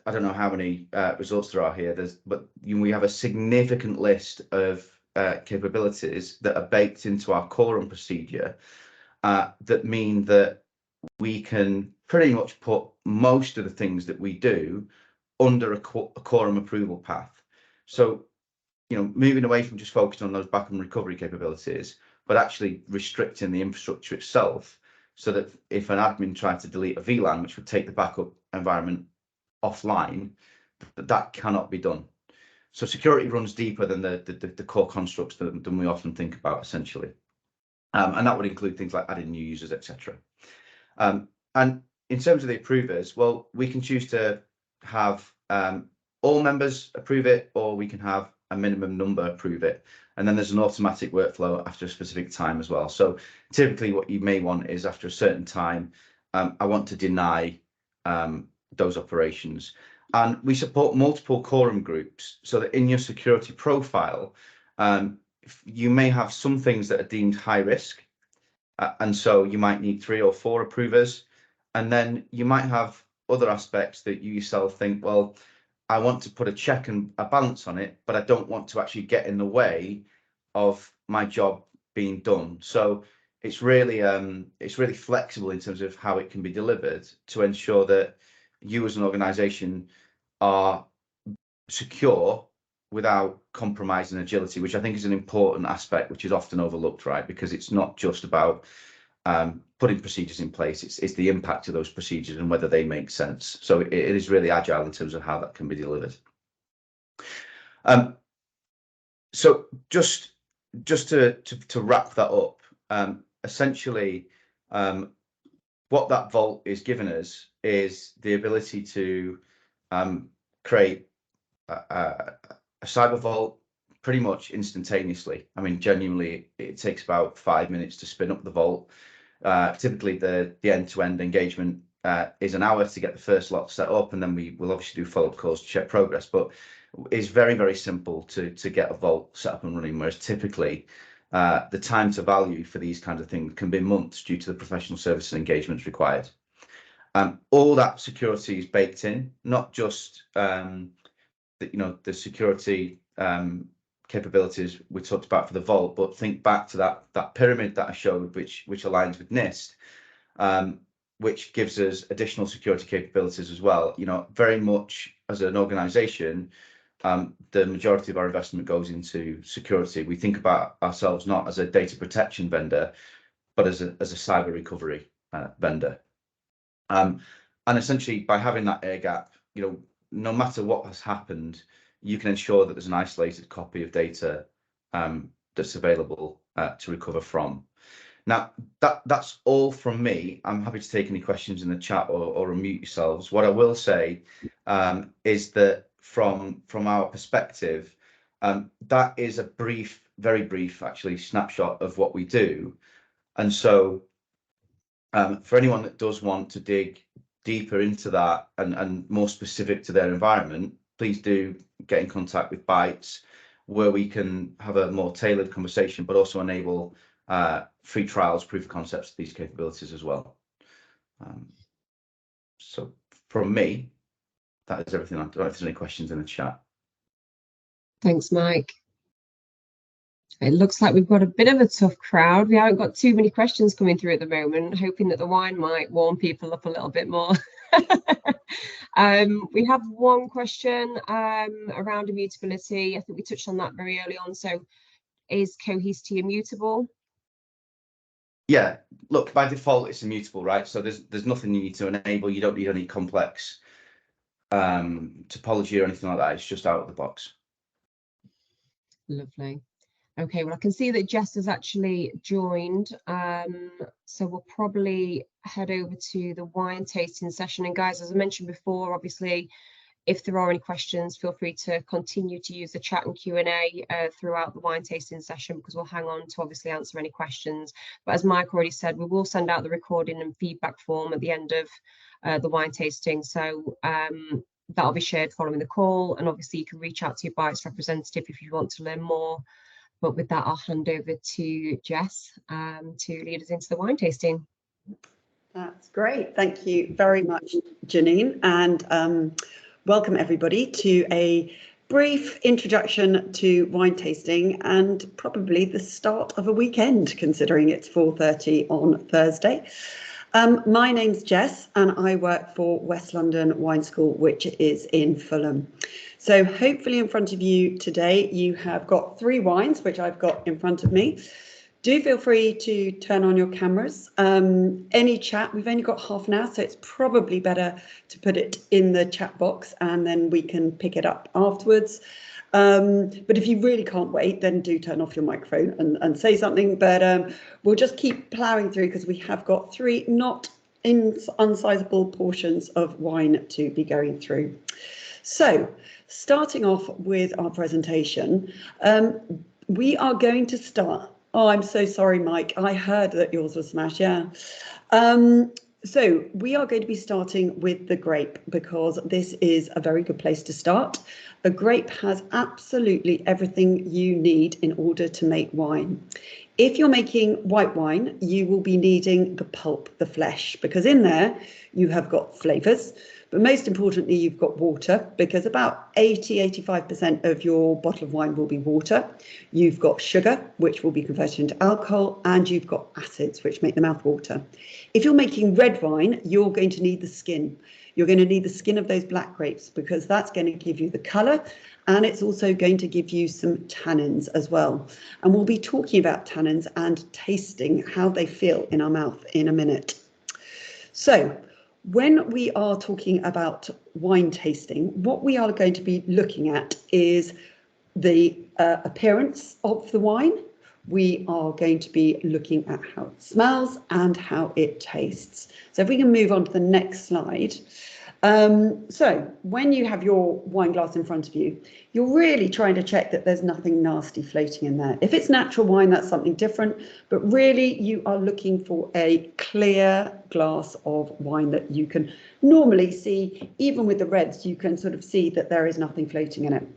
S3: I don't know how many results there are here. But we have a significant list of capabilities that are baked into our quorum procedure that mean that we can pretty much put most of the things that we do under a quorum approval path. So, moving away from just focusing on those backup and recovery capabilities, but actually restricting the infrastructure itself so that if an admin tried to delete a VLAN, which would take the backup environment offline, that cannot be done. So security runs deeper than the core constructs than we often think about, essentially. And that would include things like adding new users, etc. And in terms of the approvers, well, we can choose to have all members approve it, or we can have a minimum number approve it. And then there's an automatic workflow after a specific time as well. So typically what you may want is after a certain time, I want to deny those operations. And we support multiple quorum groups so that in your security profile, you may have some things that are deemed high risk. And so you might need 3 or 4 approvers. And then you might have other aspects that you yourself think, well, I want to put a check and a balance on it, but I don't want to actually get in the way of my job being done. So it's really flexible in terms of how it can be delivered to ensure that you as an organization are secure without compromising agility, which I think is an important aspect, which is often overlooked, right? Because it's not just about putting procedures in place, it's the impact of those procedures and whether they make sense. So it is really agile in terms of how that can be delivered. So just to wrap that up, essentially What that vault is giving us is the ability to create a cyber vault pretty much instantaneously. I mean, genuinely, it takes about 5 minutes to spin up the vault. Typically, the end-to-end engagement is an hour to get the first lot set up, and then we will obviously do follow-up calls to check progress. But it's very, very simple to get a vault set up and running, whereas typically the time to value for these kinds of things can be months due to the professional services engagements required. All that security is baked in, not just the security capabilities we talked about for the vault, but think back to that pyramid that I showed, which aligns with NIST, which gives us additional security capabilities as well. Very much as an organization, the majority of our investment goes into security. We think about ourselves not as a data protection vendor, but as a cyber recovery vendor. And essentially, by having that air gap, no matter what has happened, you can ensure that there's an isolated copy of data that's available to recover from. Now, that's all from me. I'm happy to take any questions in the chat or unmute yourselves. What I will say is that from our perspective, that is a brief, very brief, actually, snapshot of what we do. And so for anyone that does want to dig deeper into that and more specific to their environment, please do get in contact with Bytes, where we can have a more tailored conversation, but also enable free trials, proof of concepts of these capabilities as well. So from me, that is everything. I don't know if there's any questions in the chat.
S1: Thanks, Mike. It looks like we've got a bit of a tough crowd. We haven't got too many questions coming through at the moment, hoping that the wine might warm people up a little bit more. We have one question around immutability. I think we touched on that very early on. So is Cohesity immutable?
S3: Yeah, look, by default, it's immutable, right? So there's nothing you need to enable. You don't need any complex topology or anything like that. It's just out of the box.
S1: Lovely. Okay, well, I can see that Jess has actually joined, so we'll probably head over to the wine tasting session. And guys, as I mentioned before, obviously, if there are any questions, feel free to continue to use the chat and Q&A throughout the wine tasting session, because we'll hang on to obviously answer any questions. But as Mike already said, we will send out the recording and feedback form at the end of the wine tasting. So that'll be shared following the call. And obviously, you can reach out to your Bytes representative if you want to learn more. But with that, I'll hand over to Jess to lead us into the wine tasting.
S4: That's great. Thank you very much, Janine. And welcome everybody to a brief introduction to wine tasting, and probably the start of a weekend, considering it's 4:30 on Thursday. My name's Jess, and I work for West London Wine School, which is in Fulham. So hopefully in front of you today, you have got 3 wines, which I've got in front of me. Do feel free to turn on your cameras. Any chat, we've only got half an hour, so it's probably better to put it in the chat box and then we can pick it up afterwards. But if you really can't wait, then do turn off your microphone and say something. But we'll just keep ploughing through, because we have got 3 not unsizable portions of wine to be going through. So starting off with our presentation, we are going to start. Oh, I'm so sorry, Mike. I heard that yours was smashed. Yeah. So we are going to be starting with the grape, because this is a very good place to start. A grape has absolutely everything you need in order to make wine. If you're making white wine, you will be needing the pulp, the flesh, because in there you have got flavours. But most importantly, you've got water, because about 80–85% of your bottle of wine will be water. You've got sugar, which will be converted into alcohol, and you've got acids, which make the mouth water. If you're making red wine, you're going to need the skin. You're going to need the skin of those black grapes, because that's going to give you the colour, and it's also going to give you some tannins as well. And we'll be talking about tannins and tasting how they feel in our mouth in a minute. So when we are talking about wine tasting, what we are going to be looking at is the appearance of the wine. we are going to be looking at how it smells and how it tastes. So if we can move on to the next slide. So when you have your wine glass in front of you, you're really trying to check that there's nothing nasty floating in there. If it's natural wine, that's something different, but really you are looking for a clear glass of wine that you can normally see. Even with the reds, you can sort of see that there is nothing floating in it.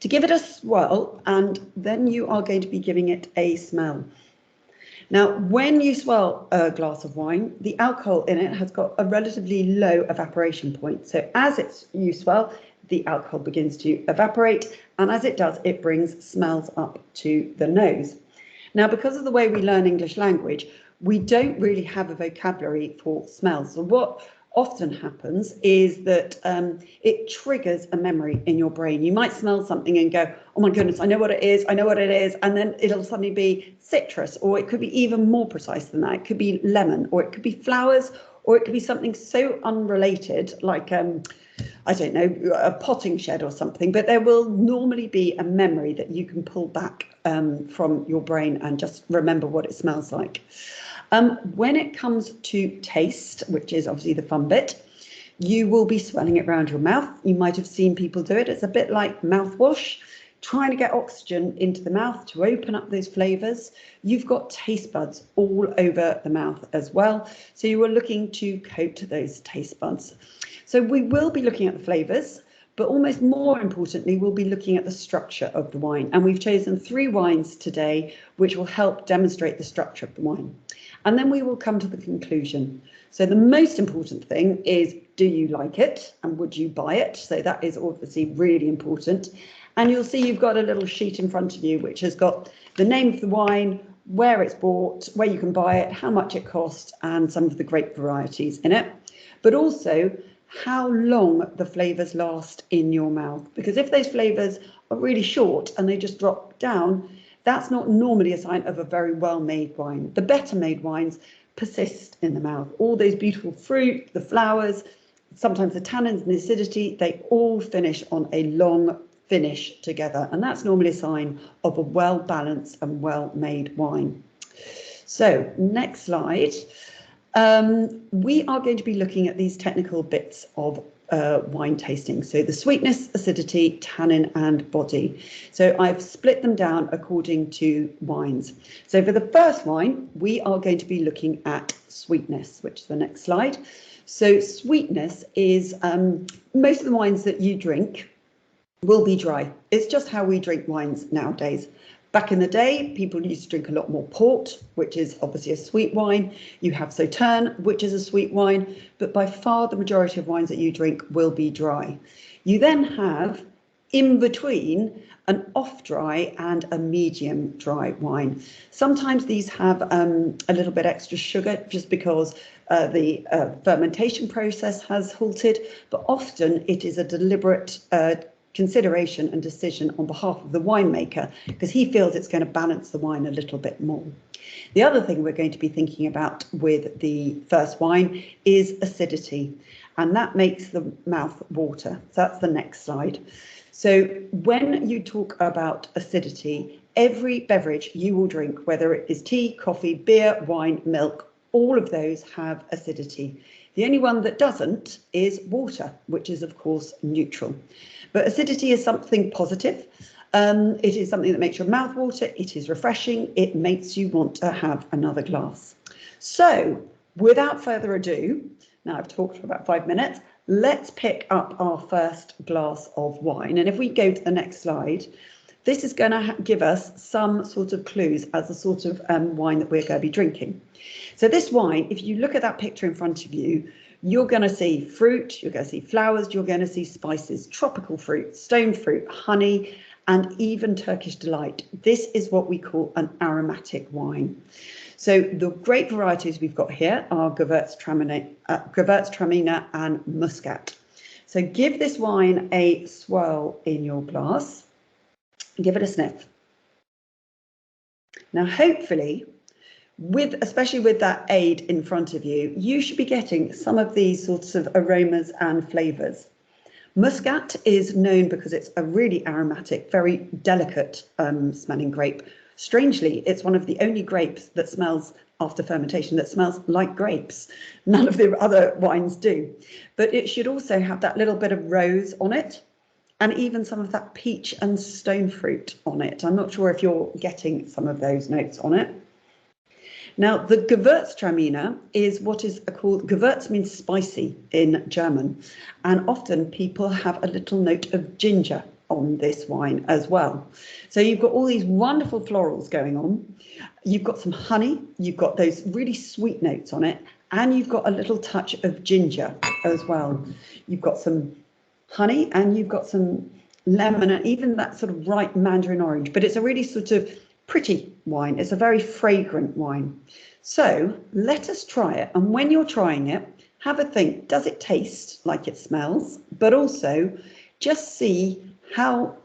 S4: To give it a swirl, and then you are going to be giving it a smell. Now, when you swirl a glass of wine, the alcohol in it has got a relatively low evaporation point. So as you swirl, the alcohol begins to evaporate, and as it does, it brings smells up to the nose. Now, because of the way we learn English language, we don't really have a vocabulary for smells. So what often happens is that it triggers a memory in your brain. You might smell something and go, oh my goodness, I know what it is, I know what it is, and then it'll suddenly be citrus, or it could be even more precise than that. It could be lemon, or it could be flowers, or it could be something so unrelated, like I don't know, a potting shed or something, but there will normally be a memory that you can pull back from your brain and just remember what it smells like. When it comes to taste, which is obviously the fun bit, you will be swelling it around your mouth. You might have seen people do it. It's a bit like mouthwash, trying to get oxygen into the mouth to open up those flavours. You've got taste buds all over the mouth as well. So you are looking to coat those taste buds. So we will be looking at the flavours, but almost more importantly, we'll be looking at the structure of the wine. And we've chosen 3 wines today, which will help demonstrate the structure of the wine. And then we will come to the conclusion. So the most important thing is, do you like it and would you buy it? So that is obviously really important. And you'll see you've got a little sheet in front of you, which has got the name of the wine, where it's bought, where you can buy it, how much it costs, and some of the grape varieties in it. But also how long the flavours last in your mouth. Because if those flavours are really short and they just drop down, that's not normally a sign of a very well-made wine. The better-made wines persist in the mouth. All those beautiful fruit, the flowers, sometimes the tannins and the acidity, they all finish on a long finish together. And that's normally a sign of a well-balanced and well-made wine. So, next slide. We are going to be looking at these technical bits of wine tasting. So the sweetness, acidity, tannin and body. So I've split them down according to wines. So for the first wine, we are going to be looking at sweetness, which is the next slide. So sweetness is most of the wines that you drink will be dry. It's just how we drink wines nowadays. Back in the day, people used to drink a lot more port, which is obviously a sweet wine. You have Sauterne, which is a sweet wine, but by far the majority of wines that you drink will be dry. You then have in between an off-dry and a medium dry wine. Sometimes these have a little bit extra sugar just because the fermentation process has halted, but often it is a deliberate consideration and decision on behalf of the winemaker because he feels it's going to balance the wine a little bit more. The other thing we're going to be thinking about with the first wine is acidity, and that makes the mouth water. So that's the next slide. So when you talk about acidity, every beverage you will drink, whether it is tea, coffee, beer, wine, milk, all of those have acidity. The only one that doesn't is water, which is of course neutral. But acidity is something positive. It is something that makes your mouth water. It is refreshing. It makes you want to have another glass. So without further ado, now I've talked for about 5 minutes, let's pick up our first glass of wine. And if we go to the next slide, this is going to give us some sort of clues as the sort of wine that we're going to be drinking. So this wine, if you look at that picture in front of you, you're going to see fruit, you're going to see flowers, you're going to see spices, tropical fruit, stone fruit, honey, and even Turkish delight. This is what we call an aromatic wine. So the grape varieties we've got here are Gewürztraminer and Muscat. So give this wine a swirl in your glass. Give it a sniff. Now, hopefully, especially with that aid in front of you, you should be getting some of these sorts of aromas and flavours. Muscat is known because it's a really aromatic, very delicate smelling grape, Strangely, it's one of the only grapes that smells after fermentation that smells like grapes. None of the other wines do. But it should also have that little bit of rose on it, and even some of that peach and stone fruit on it. I'm not sure if you're getting some of those notes on it. Now, the Gewürztraminer is what is called, Gewürz means spicy in German, and often people have a little note of ginger on this wine as well. So you've got all these wonderful florals going on. You've got some honey, you've got those really sweet notes on it, and you've got a little touch of ginger as well. You've got some honey and you've got some lemon and even that sort of ripe mandarin orange, but it's a really sort of pretty wine. It's a very fragrant wine. So let us try it. And when you're trying it, have a think, does it taste like it smells? But also just see how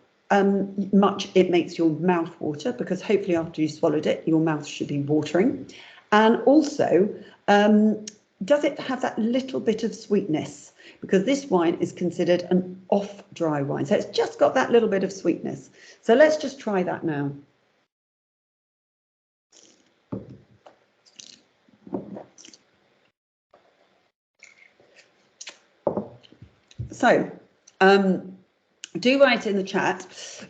S4: much it makes your mouth water, because hopefully after you swallowed it, your mouth should be watering. And also, does it have that little bit of sweetness? Because this wine is considered an off-dry wine. So it's just got that little bit of sweetness. So let's just try that now. So do write in the chat,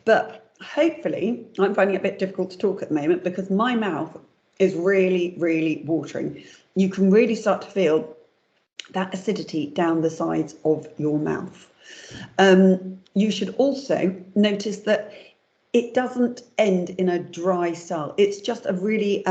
S4: but hopefully I'm finding it a bit difficult to talk at the moment because my mouth is really, really watering. You can really start to feel that acidity down the sides of your mouth. You should also notice that it doesn't end in a dry style. It's just a really,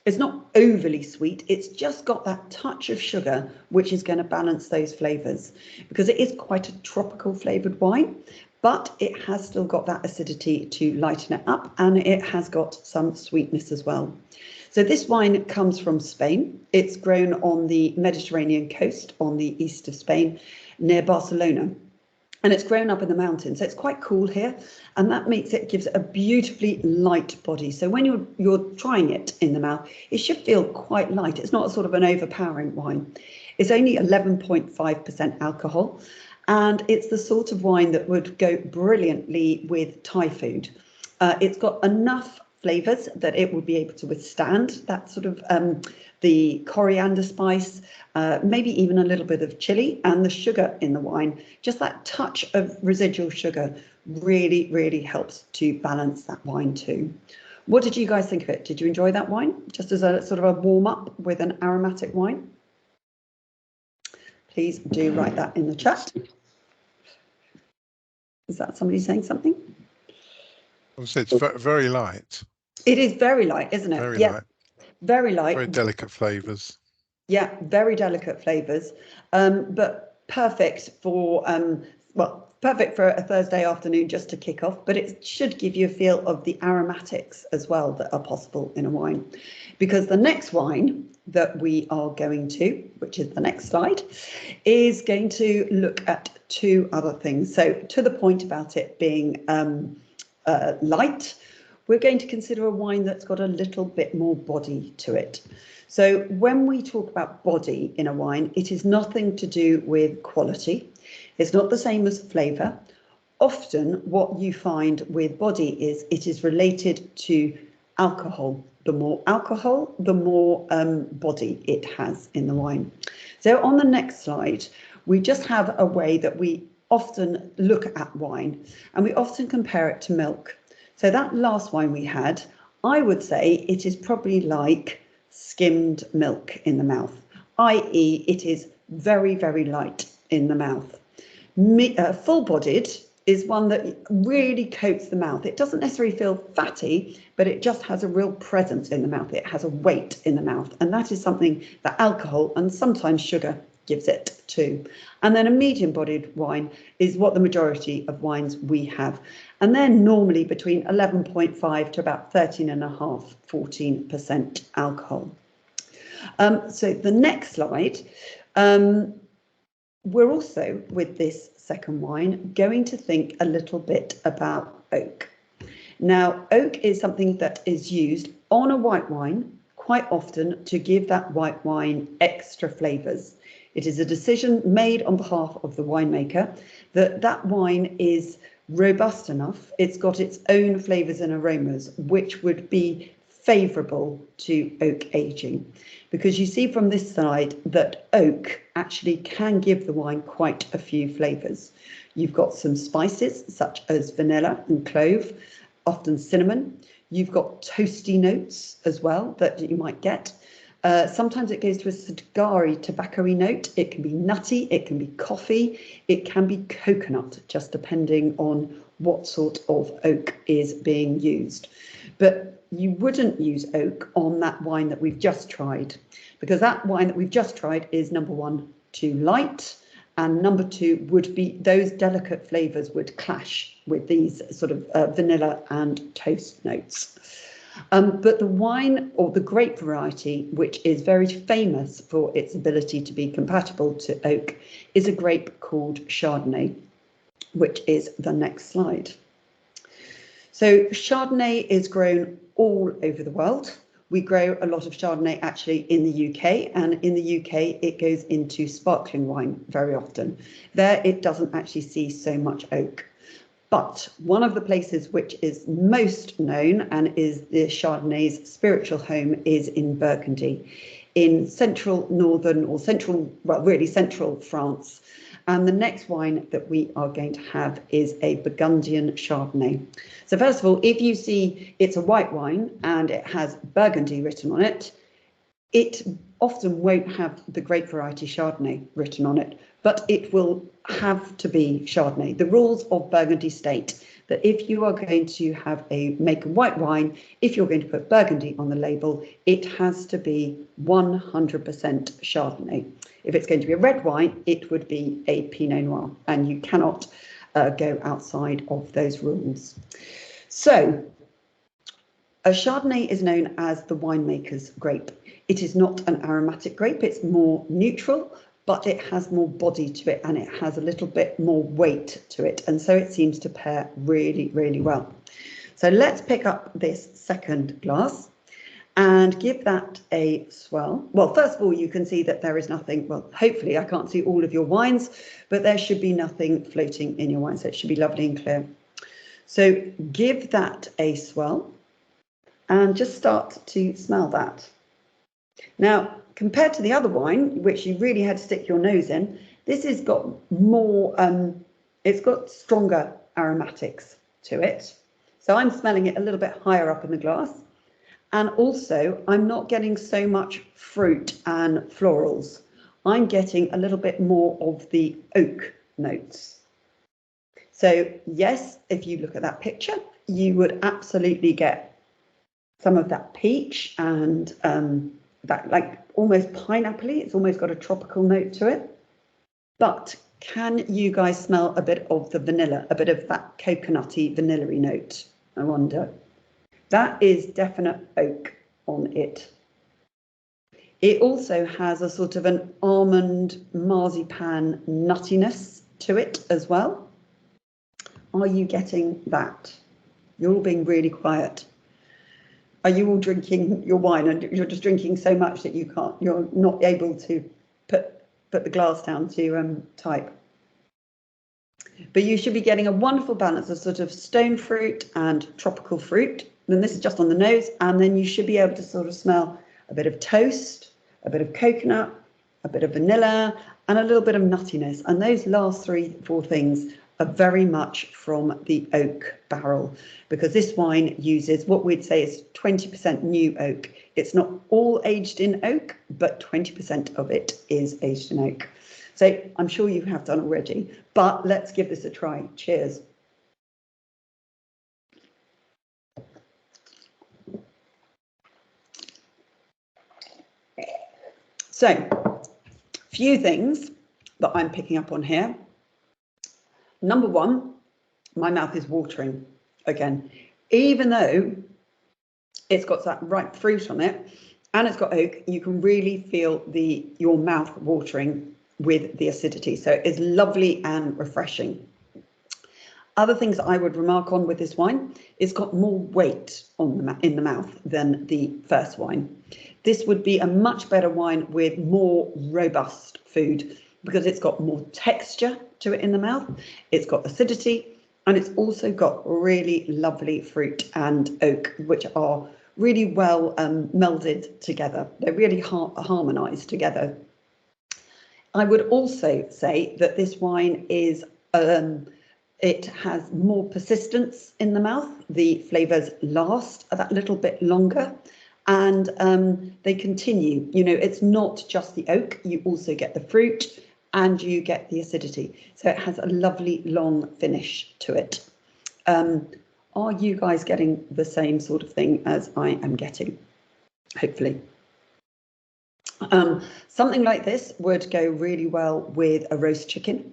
S4: it's not overly sweet. It's just got that touch of sugar, which is going to balance those flavours, because it is quite a tropical flavoured wine, but it has still got that acidity to lighten it up, and it has got some sweetness as well. So this wine comes from Spain. It's grown on the Mediterranean coast on the east of Spain near Barcelona. And it's grown up in the mountains. So it's quite cool here. And that makes it, gives it a beautifully light body. So when you're trying it in the mouth, it should feel quite light. It's not a sort of an overpowering wine. It's only 11.5% alcohol. And it's the sort of wine that would go brilliantly with Thai food. It's got enough flavours that it would be able to withstand that sort of the coriander spice, maybe even a little bit of chili, and the sugar in the wine. Just that touch of residual sugar really, really helps to balance that wine too. What did you guys think of it? Did you enjoy that wine? Just as a sort of a warm up with an aromatic wine? Please do write that in the chat. Is that somebody saying something?
S5: It's very light.
S4: It is very light, isn't it?
S5: Very
S4: yeah,
S5: light.
S4: Very light.
S5: Very delicate flavours.
S4: Yeah, very delicate flavours, but perfect for perfect for a Thursday afternoon just to kick off. But it should give you a feel of the aromatics as well that are possible in a wine, because the next wine that we are going to, which is the next slide, is going to look at two other things. So to the point about it being light, we're going to consider a wine that's got a little bit more body to it. So when we talk about body in a wine, it is nothing to do with quality. It's not the same as flavour. Often what you find with body is it is related to alcohol. The more alcohol, the more body it has in the wine. So on the next slide, we just have a way that we often look at wine, and we often compare it to milk. So that last wine we had, I would say it is probably like skimmed milk in the mouth, i.e. it is very, very light in the mouth. Full-bodied is one that really coats the mouth. It doesn't necessarily feel fatty, but it just has a real presence in the mouth. It has a weight in the mouth, and that is something that alcohol and sometimes sugar gives it too. And then a medium-bodied wine is what the majority of wines we have. And they're normally between 11.5 to about 13.5, 14% alcohol. So the next slide, we're also, with this second wine, going to think a little bit about oak. Now, oak is something that is used on a white wine quite often to give that white wine extra flavours. It is a decision made on behalf of the winemaker that that wine is robust enough. It's got its own flavours and aromas, which would be favourable to oak aging, because you see from this slide that oak actually can give the wine quite a few flavours. You've got some spices such as vanilla and clove, often cinnamon. You've got toasty notes as well that you might get. Sometimes it goes to a cigary, tobacco-y note. It can be nutty, it can be coffee, it can be coconut, just depending on what sort of oak is being used. But you wouldn't use oak on that wine that we've just tried, because that wine that we've just tried is, number one, too light, and number two would be those delicate flavours would clash with these sort of vanilla and toast notes. But the wine, or the grape variety, which is very famous for its ability to be compatible to oak, is a grape called Chardonnay, which is the next slide. So Chardonnay is grown all over the world. We grow a lot of Chardonnay actually in the UK, and in the UK it goes into sparkling wine very often. There it doesn't actually see so much oak. But one of the places which is most known and is the Chardonnay's spiritual home is in Burgundy, in central, northern, or central, well, really central France. And the next wine that we are going to have is a Burgundian Chardonnay. So first of all, if you see it's a white wine and it has Burgundy written on it, it often won't have the grape variety Chardonnay written on it, but it will have to be Chardonnay. The rules of Burgundy state that if you are going to make a white wine, if you're going to put Burgundy on the label, it has to be 100% Chardonnay. If it's going to be a red wine, it would be a Pinot Noir, and you cannot go outside of those rules. So a Chardonnay is known as the winemaker's grape. It is not an aromatic grape, it's more neutral, but it has more body to it and it has a little bit more weight to it. And so it seems to pair really, really well. So let's pick up this second glass and give that a swell. Well, first of all, you can see that there is nothing, well, hopefully I can't see all of your wines, but there should be nothing floating in your wine, so it should be lovely and clear. So give that a swell and just start to smell that. Now, compared to the other wine, which you really had to stick your nose in, this has got more, it's got stronger aromatics to it. So I'm smelling it a little bit higher up in the glass. And also, I'm not getting so much fruit and florals. I'm getting a little bit more of the oak notes. So yes, if you look at that picture, you would absolutely get some of that peach and that like almost pineapple-y. It's almost got a tropical note to it. But can you guys smell a bit of the vanilla, a bit of that coconutty vanilla-y note? I wonder. That is definite oak on it. It also has a sort of an almond marzipan nuttiness to it as well. Are you getting that? You're all being really quiet. Are you all drinking your wine and you're just drinking so much that you're not able to put the glass down to type? But you should be getting a wonderful balance of sort of stone fruit and tropical fruit. Then this is just on the nose, and then you should be able to sort of smell a bit of toast, a bit of coconut, a bit of vanilla, and a little bit of nuttiness. And those last 4 things are very much from the oak barrel, because this wine uses what we'd say is 20% new oak. It's not all aged in oak, but 20% of it is aged in oak. So I'm sure you have done already, but let's give this a try. Cheers. So, few things that I'm picking up on here. Number one, my mouth is watering again, even though it's got that ripe fruit on it and it's got oak, you can really feel your mouth watering with the acidity. So it's lovely and refreshing. Other things that I would remark on with this wine, it's got more weight in the mouth than the first wine. This would be a much better wine with more robust food because it's got more texture to it in the mouth. It's got acidity And it's also got really lovely fruit and oak, which are really well melded together. They're really harmonized together. I would also say that this wine is, it has more persistence in the mouth. The flavors last that little bit longer, and they continue. You know, it's not just the oak, you also get the fruit and you get the acidity. So it has a lovely long finish to it. Are you guys getting the same sort of thing as I am getting? Hopefully. Something like this would go really well with a roast chicken,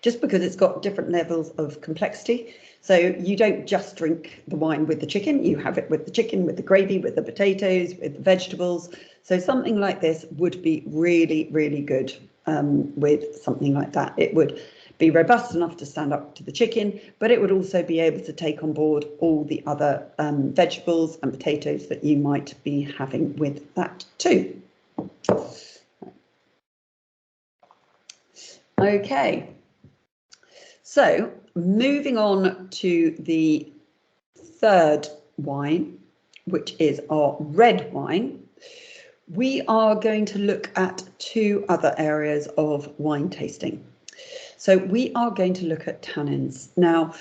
S4: just because it's got different levels of complexity. So you don't just drink the wine with the chicken, you have it with the chicken, with the gravy, with the potatoes, with the vegetables. So something like this would be really, really good with something like that. It would be robust enough to stand up to the chicken, but it would also be able to take on board all the other vegetables and potatoes that you might be having with that too. Okay, so moving on to the third wine, which is our red wine, we are going to look at two other areas of wine tasting. So we are going to look at tannins. Now,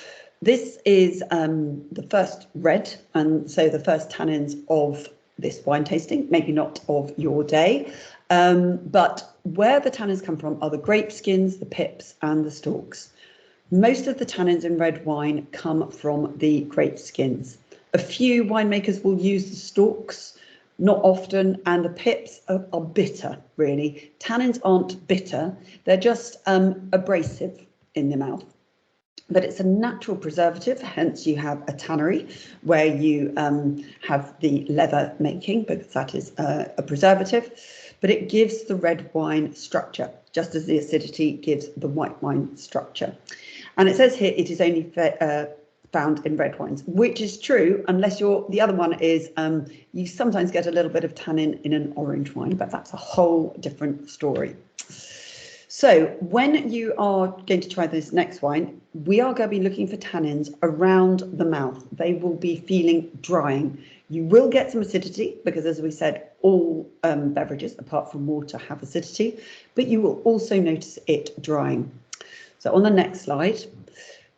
S4: this is the first red, and so the first tannins of this wine tasting, maybe not of your day, but where the tannins come from are the grape skins, the pips and the stalks. Most of the tannins in red wine come from the grape skins. A few winemakers will use the stalks, not often, and the pips are bitter, really. Tannins aren't bitter, they're just abrasive in the mouth. But it's a natural preservative, hence you have a tannery where you have the leather making, because that is a preservative, but it gives the red wine structure, just as the acidity gives the white wine structure. And it says here it is only found in red wines, which is true, unless the other one is, you sometimes get a little bit of tannin in an orange wine, but that's a whole different story. So when you are going to try this next wine, we are going to be looking for tannins around the mouth. They will be feeling drying. You will get some acidity because, as we said, all beverages apart from water have acidity, but you will also notice it drying. So on the next slide,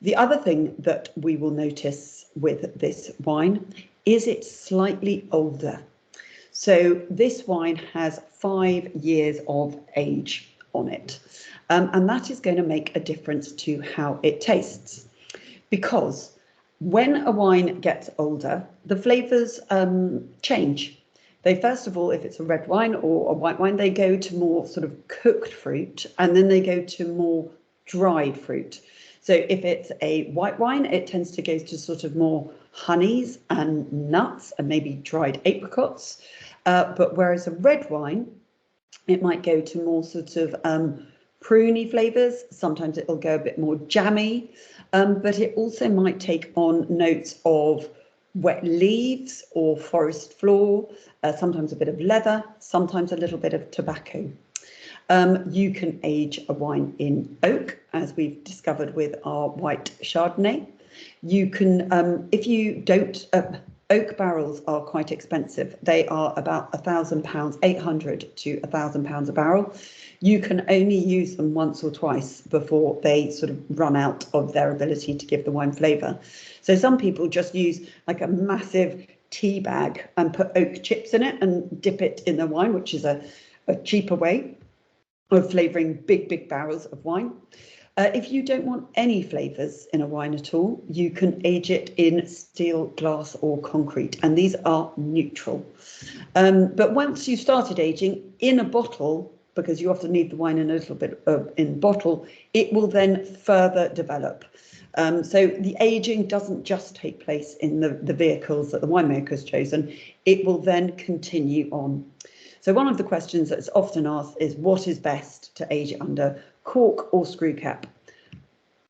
S4: the other thing that we will notice with this wine is it's slightly older. So this wine has 5 years of age on it, and that is going to make a difference to how it tastes, because when a wine gets older, the flavors change. They, first of all, if it's a red wine or a white wine, they go to more sort of cooked fruit, and then they go to more dried fruit. So if it's a white wine, it tends to go to sort of more honeys and nuts and maybe dried apricots, but whereas a red wine, it might go to more sort of pruny flavours. Sometimes it'll go a bit more jammy, but it also might take on notes of wet leaves or forest floor, sometimes a bit of leather, sometimes a little bit of tobacco. You can age a wine in oak, as we've discovered with our white Chardonnay. You can, if you don't, oak barrels are quite expensive. They are about £1,000, 800 to £1,000 a barrel. You can only use them once or twice before they sort of run out of their ability to give the wine flavour. So some people just use like a massive tea bag and put oak chips in it and dip it in the wine, which is a cheaper way of flavouring big barrels of wine. If you don't want any flavours in a wine at all, you can age it in steel, glass or concrete, and these are neutral. But once you started aging in a bottle, because you often need the wine in a little bit in bottle, it will then further develop. So the aging doesn't just take place in the vehicles that the winemaker's chosen, it will then continue on. So one of the questions that's often asked is, what is best to age it under, cork or screw cap?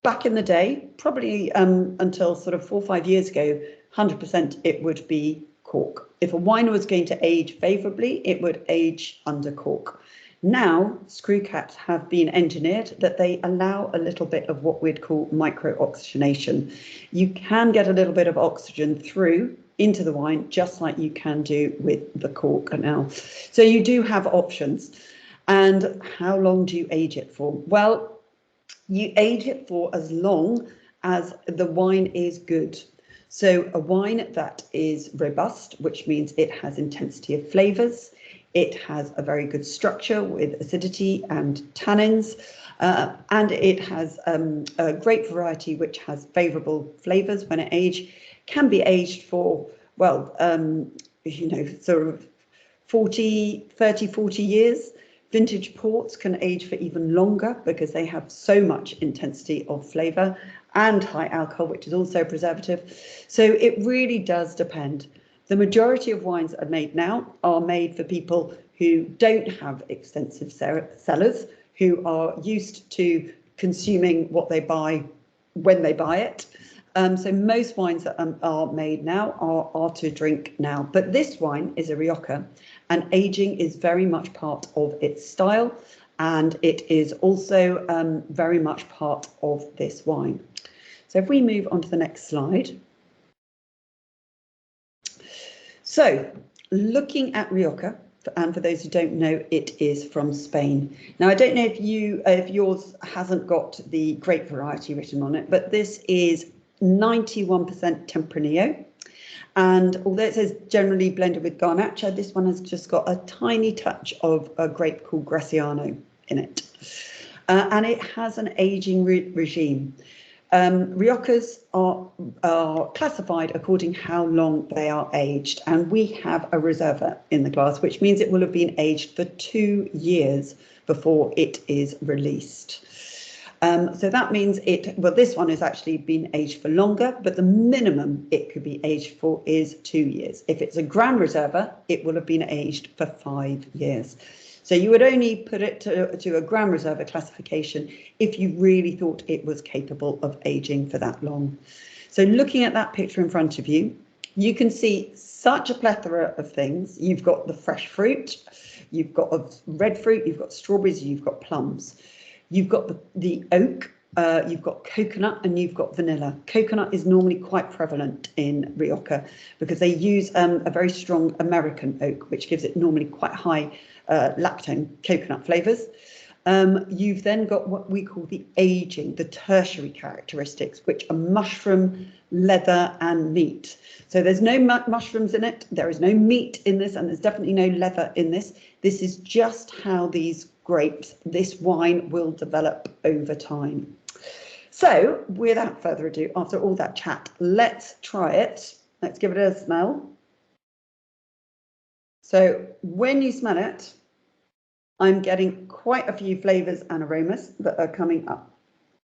S4: Back in the day, probably until sort of 4 or 5 years ago, 100% it would be cork. If a wine was going to age favourably, it would age under cork. Now, screw caps have been engineered that they allow a little bit of what we'd call micro-oxygenation. You can get a little bit of oxygen through into the wine, just like you can do with the cork now. So you do have options. And how long do you age it for? Well, you age it for as long as the wine is good. So a wine that is robust, which means it has intensity of flavours, it has a very good structure with acidity and tannins, and it has a great variety which has favourable flavours when it aged, can be aged for, well, you know, sort of 40 years. Vintage ports can age for even longer because they have so much intensity of flavour and high alcohol, which is also a preservative. So it really does depend. The majority of wines that are made now are made for people who don't have extensive cellars, who are used to consuming what they buy when they buy it. So most wines that are made now are to drink now. But this wine is a Rioja, and aging is very much part of its style, and it is also very much part of this wine. So if we move on to the next slide. So looking at Rioja, and for those who don't know, it is from Spain. Now, I don't know if yours hasn't got the grape variety written on it, but this is 91% Tempranillo. And although it says generally blended with Garnacha, this one has just got a tiny touch of a grape called Graciano in it. And it has an aging regime. Riojas are classified according how long they are aged, and we have a reserva in the glass, which means it will have been aged for 2 years before it is released. So that means this one has actually been aged for longer, but the minimum it could be aged for is 2 years. If it's a Grand Reserva, it will have been aged for 5 years. So you would only put it to a Grand Reserva classification if you really thought it was capable of aging for that long. So looking at that picture in front of you, you can see such a plethora of things. You've got the fresh fruit, you've got red fruit, you've got strawberries, you've got plums. You've got the oak, you've got coconut, and you've got vanilla. Coconut is normally quite prevalent in Rioja because they use a very strong American oak, which gives it normally quite high lactone coconut flavours. You've then got what we call the aging, the tertiary characteristics, which are mushroom, leather, and meat. So there's no mushrooms in it, there is no meat in this, and there's definitely no leather in this. This is just how these grapes, this wine will develop over time. So without further ado, after all that chat, let's try it. Let's give it a smell. So when you smell it, I'm getting quite a few flavours and aromas that are coming up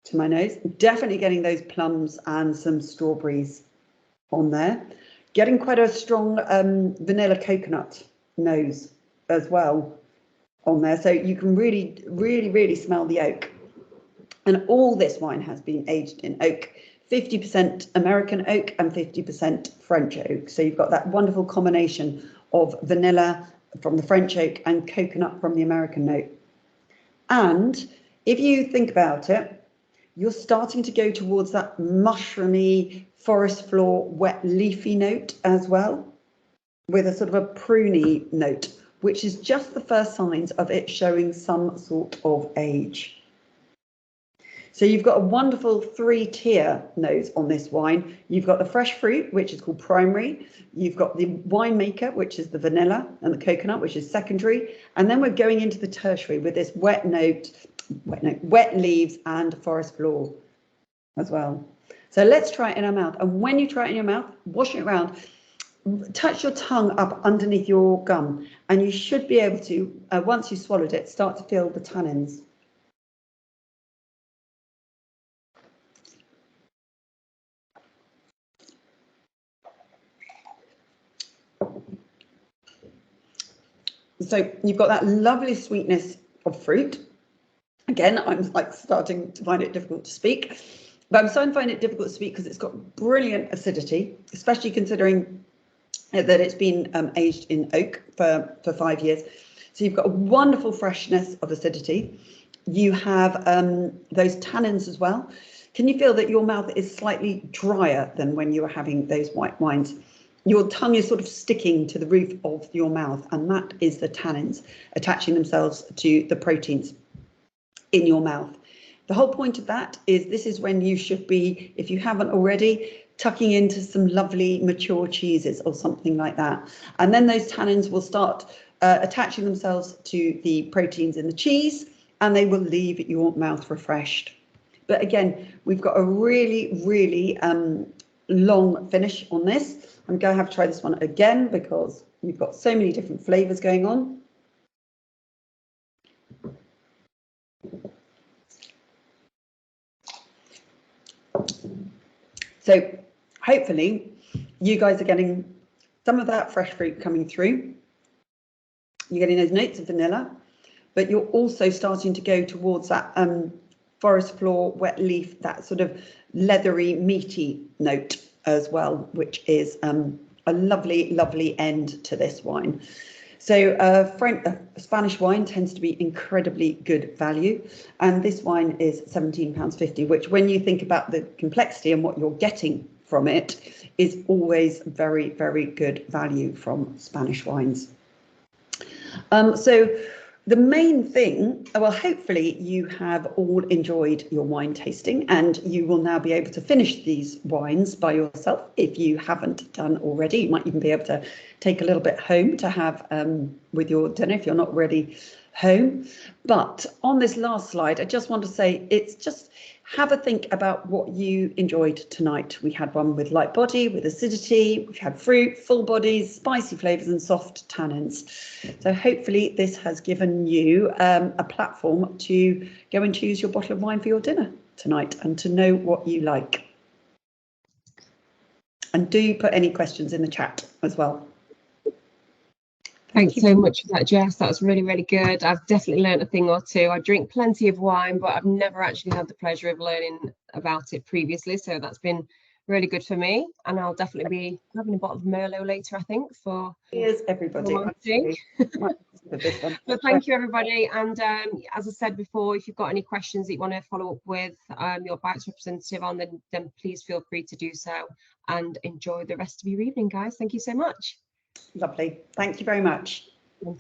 S4: to my nose. Definitely getting those plums and some strawberries on there. Getting quite a strong vanilla coconut nose as well on there. So you can really, really, really smell the oak. And all this wine has been aged in oak, 50% American oak and 50% French oak. So you've got that wonderful combination of vanilla from the French oak and coconut from the American note. And if you think about it, you're starting to go towards that mushroomy forest floor, wet leafy note as well, with a sort of a pruny note, which is just the first signs of it showing some sort of age. So you've got a wonderful 3-tier nose on this wine. You've got the fresh fruit, which is called primary. You've got the winemaker, which is the vanilla, and the coconut, which is secondary. And then we're going into the tertiary with this wet leaves and forest floor as well. So let's try it in our mouth. And when you try it in your mouth, wash it around. Touch your tongue up underneath your gum, and you should be able to, once you've swallowed it, start to feel the tannins. So you've got that lovely sweetness of fruit. Again, I'm like starting to find it difficult to speak, but I'm starting to find it difficult to speak because it's got brilliant acidity, especially considering that it's been aged in oak for 5 years. So you've got a wonderful freshness of acidity. You have those tannins as well. Can you feel that your mouth is slightly drier than when you were having those white wines? Your tongue is sort of sticking to the roof of your mouth, and that is the tannins attaching themselves to the proteins in your mouth. The whole point of that is this is when you should be, if you haven't already, tucking into some lovely mature cheeses or something like that. And then those tannins will start attaching themselves to the proteins in the cheese, and they will leave your mouth refreshed. But again, we've got a really, really long finish on this. I'm going to have to try this one again because we've got so many different flavors going on. So hopefully you guys are getting some of that fresh fruit coming through. You're getting those notes of vanilla, but you're also starting to go towards that forest floor, wet leaf, that sort of leathery, meaty note as well, which is a lovely, lovely end to this wine. So Spanish wine tends to be incredibly good value, and this wine is £17.50, which when you think about the complexity and what you're getting from it is always very, very good value from Spanish wines. So the main thing, well, hopefully you have all enjoyed your wine tasting, and you will now be able to finish these wines by yourself if you haven't done already. You might even be able to take a little bit home to have with your dinner if you're not already home. But on this last slide, I just want to say it's just have a think about what you enjoyed tonight. We had one with light body, with acidity, we've had fruit, full bodies, spicy flavours and soft tannins. So hopefully this has given you a platform to go and choose your bottle of wine for your dinner tonight and to know what you like. And do put any questions in the chat as well.
S1: Thank you so much for that, Jess. That was really, really good. I've definitely learned a thing or two. I drink plenty of wine, but I've never actually had the pleasure of learning about it previously. So that's been really good for me. And I'll definitely be having a bottle of Merlot later, I think, for
S4: Cheers, everybody.
S1: But thank you, everybody. And as I said before, if you've got any questions that you want to follow up with your Bites representative on, then please feel free to do so, and enjoy the rest of your evening, guys. Thank you so much.
S4: Lovely. Thank you very much.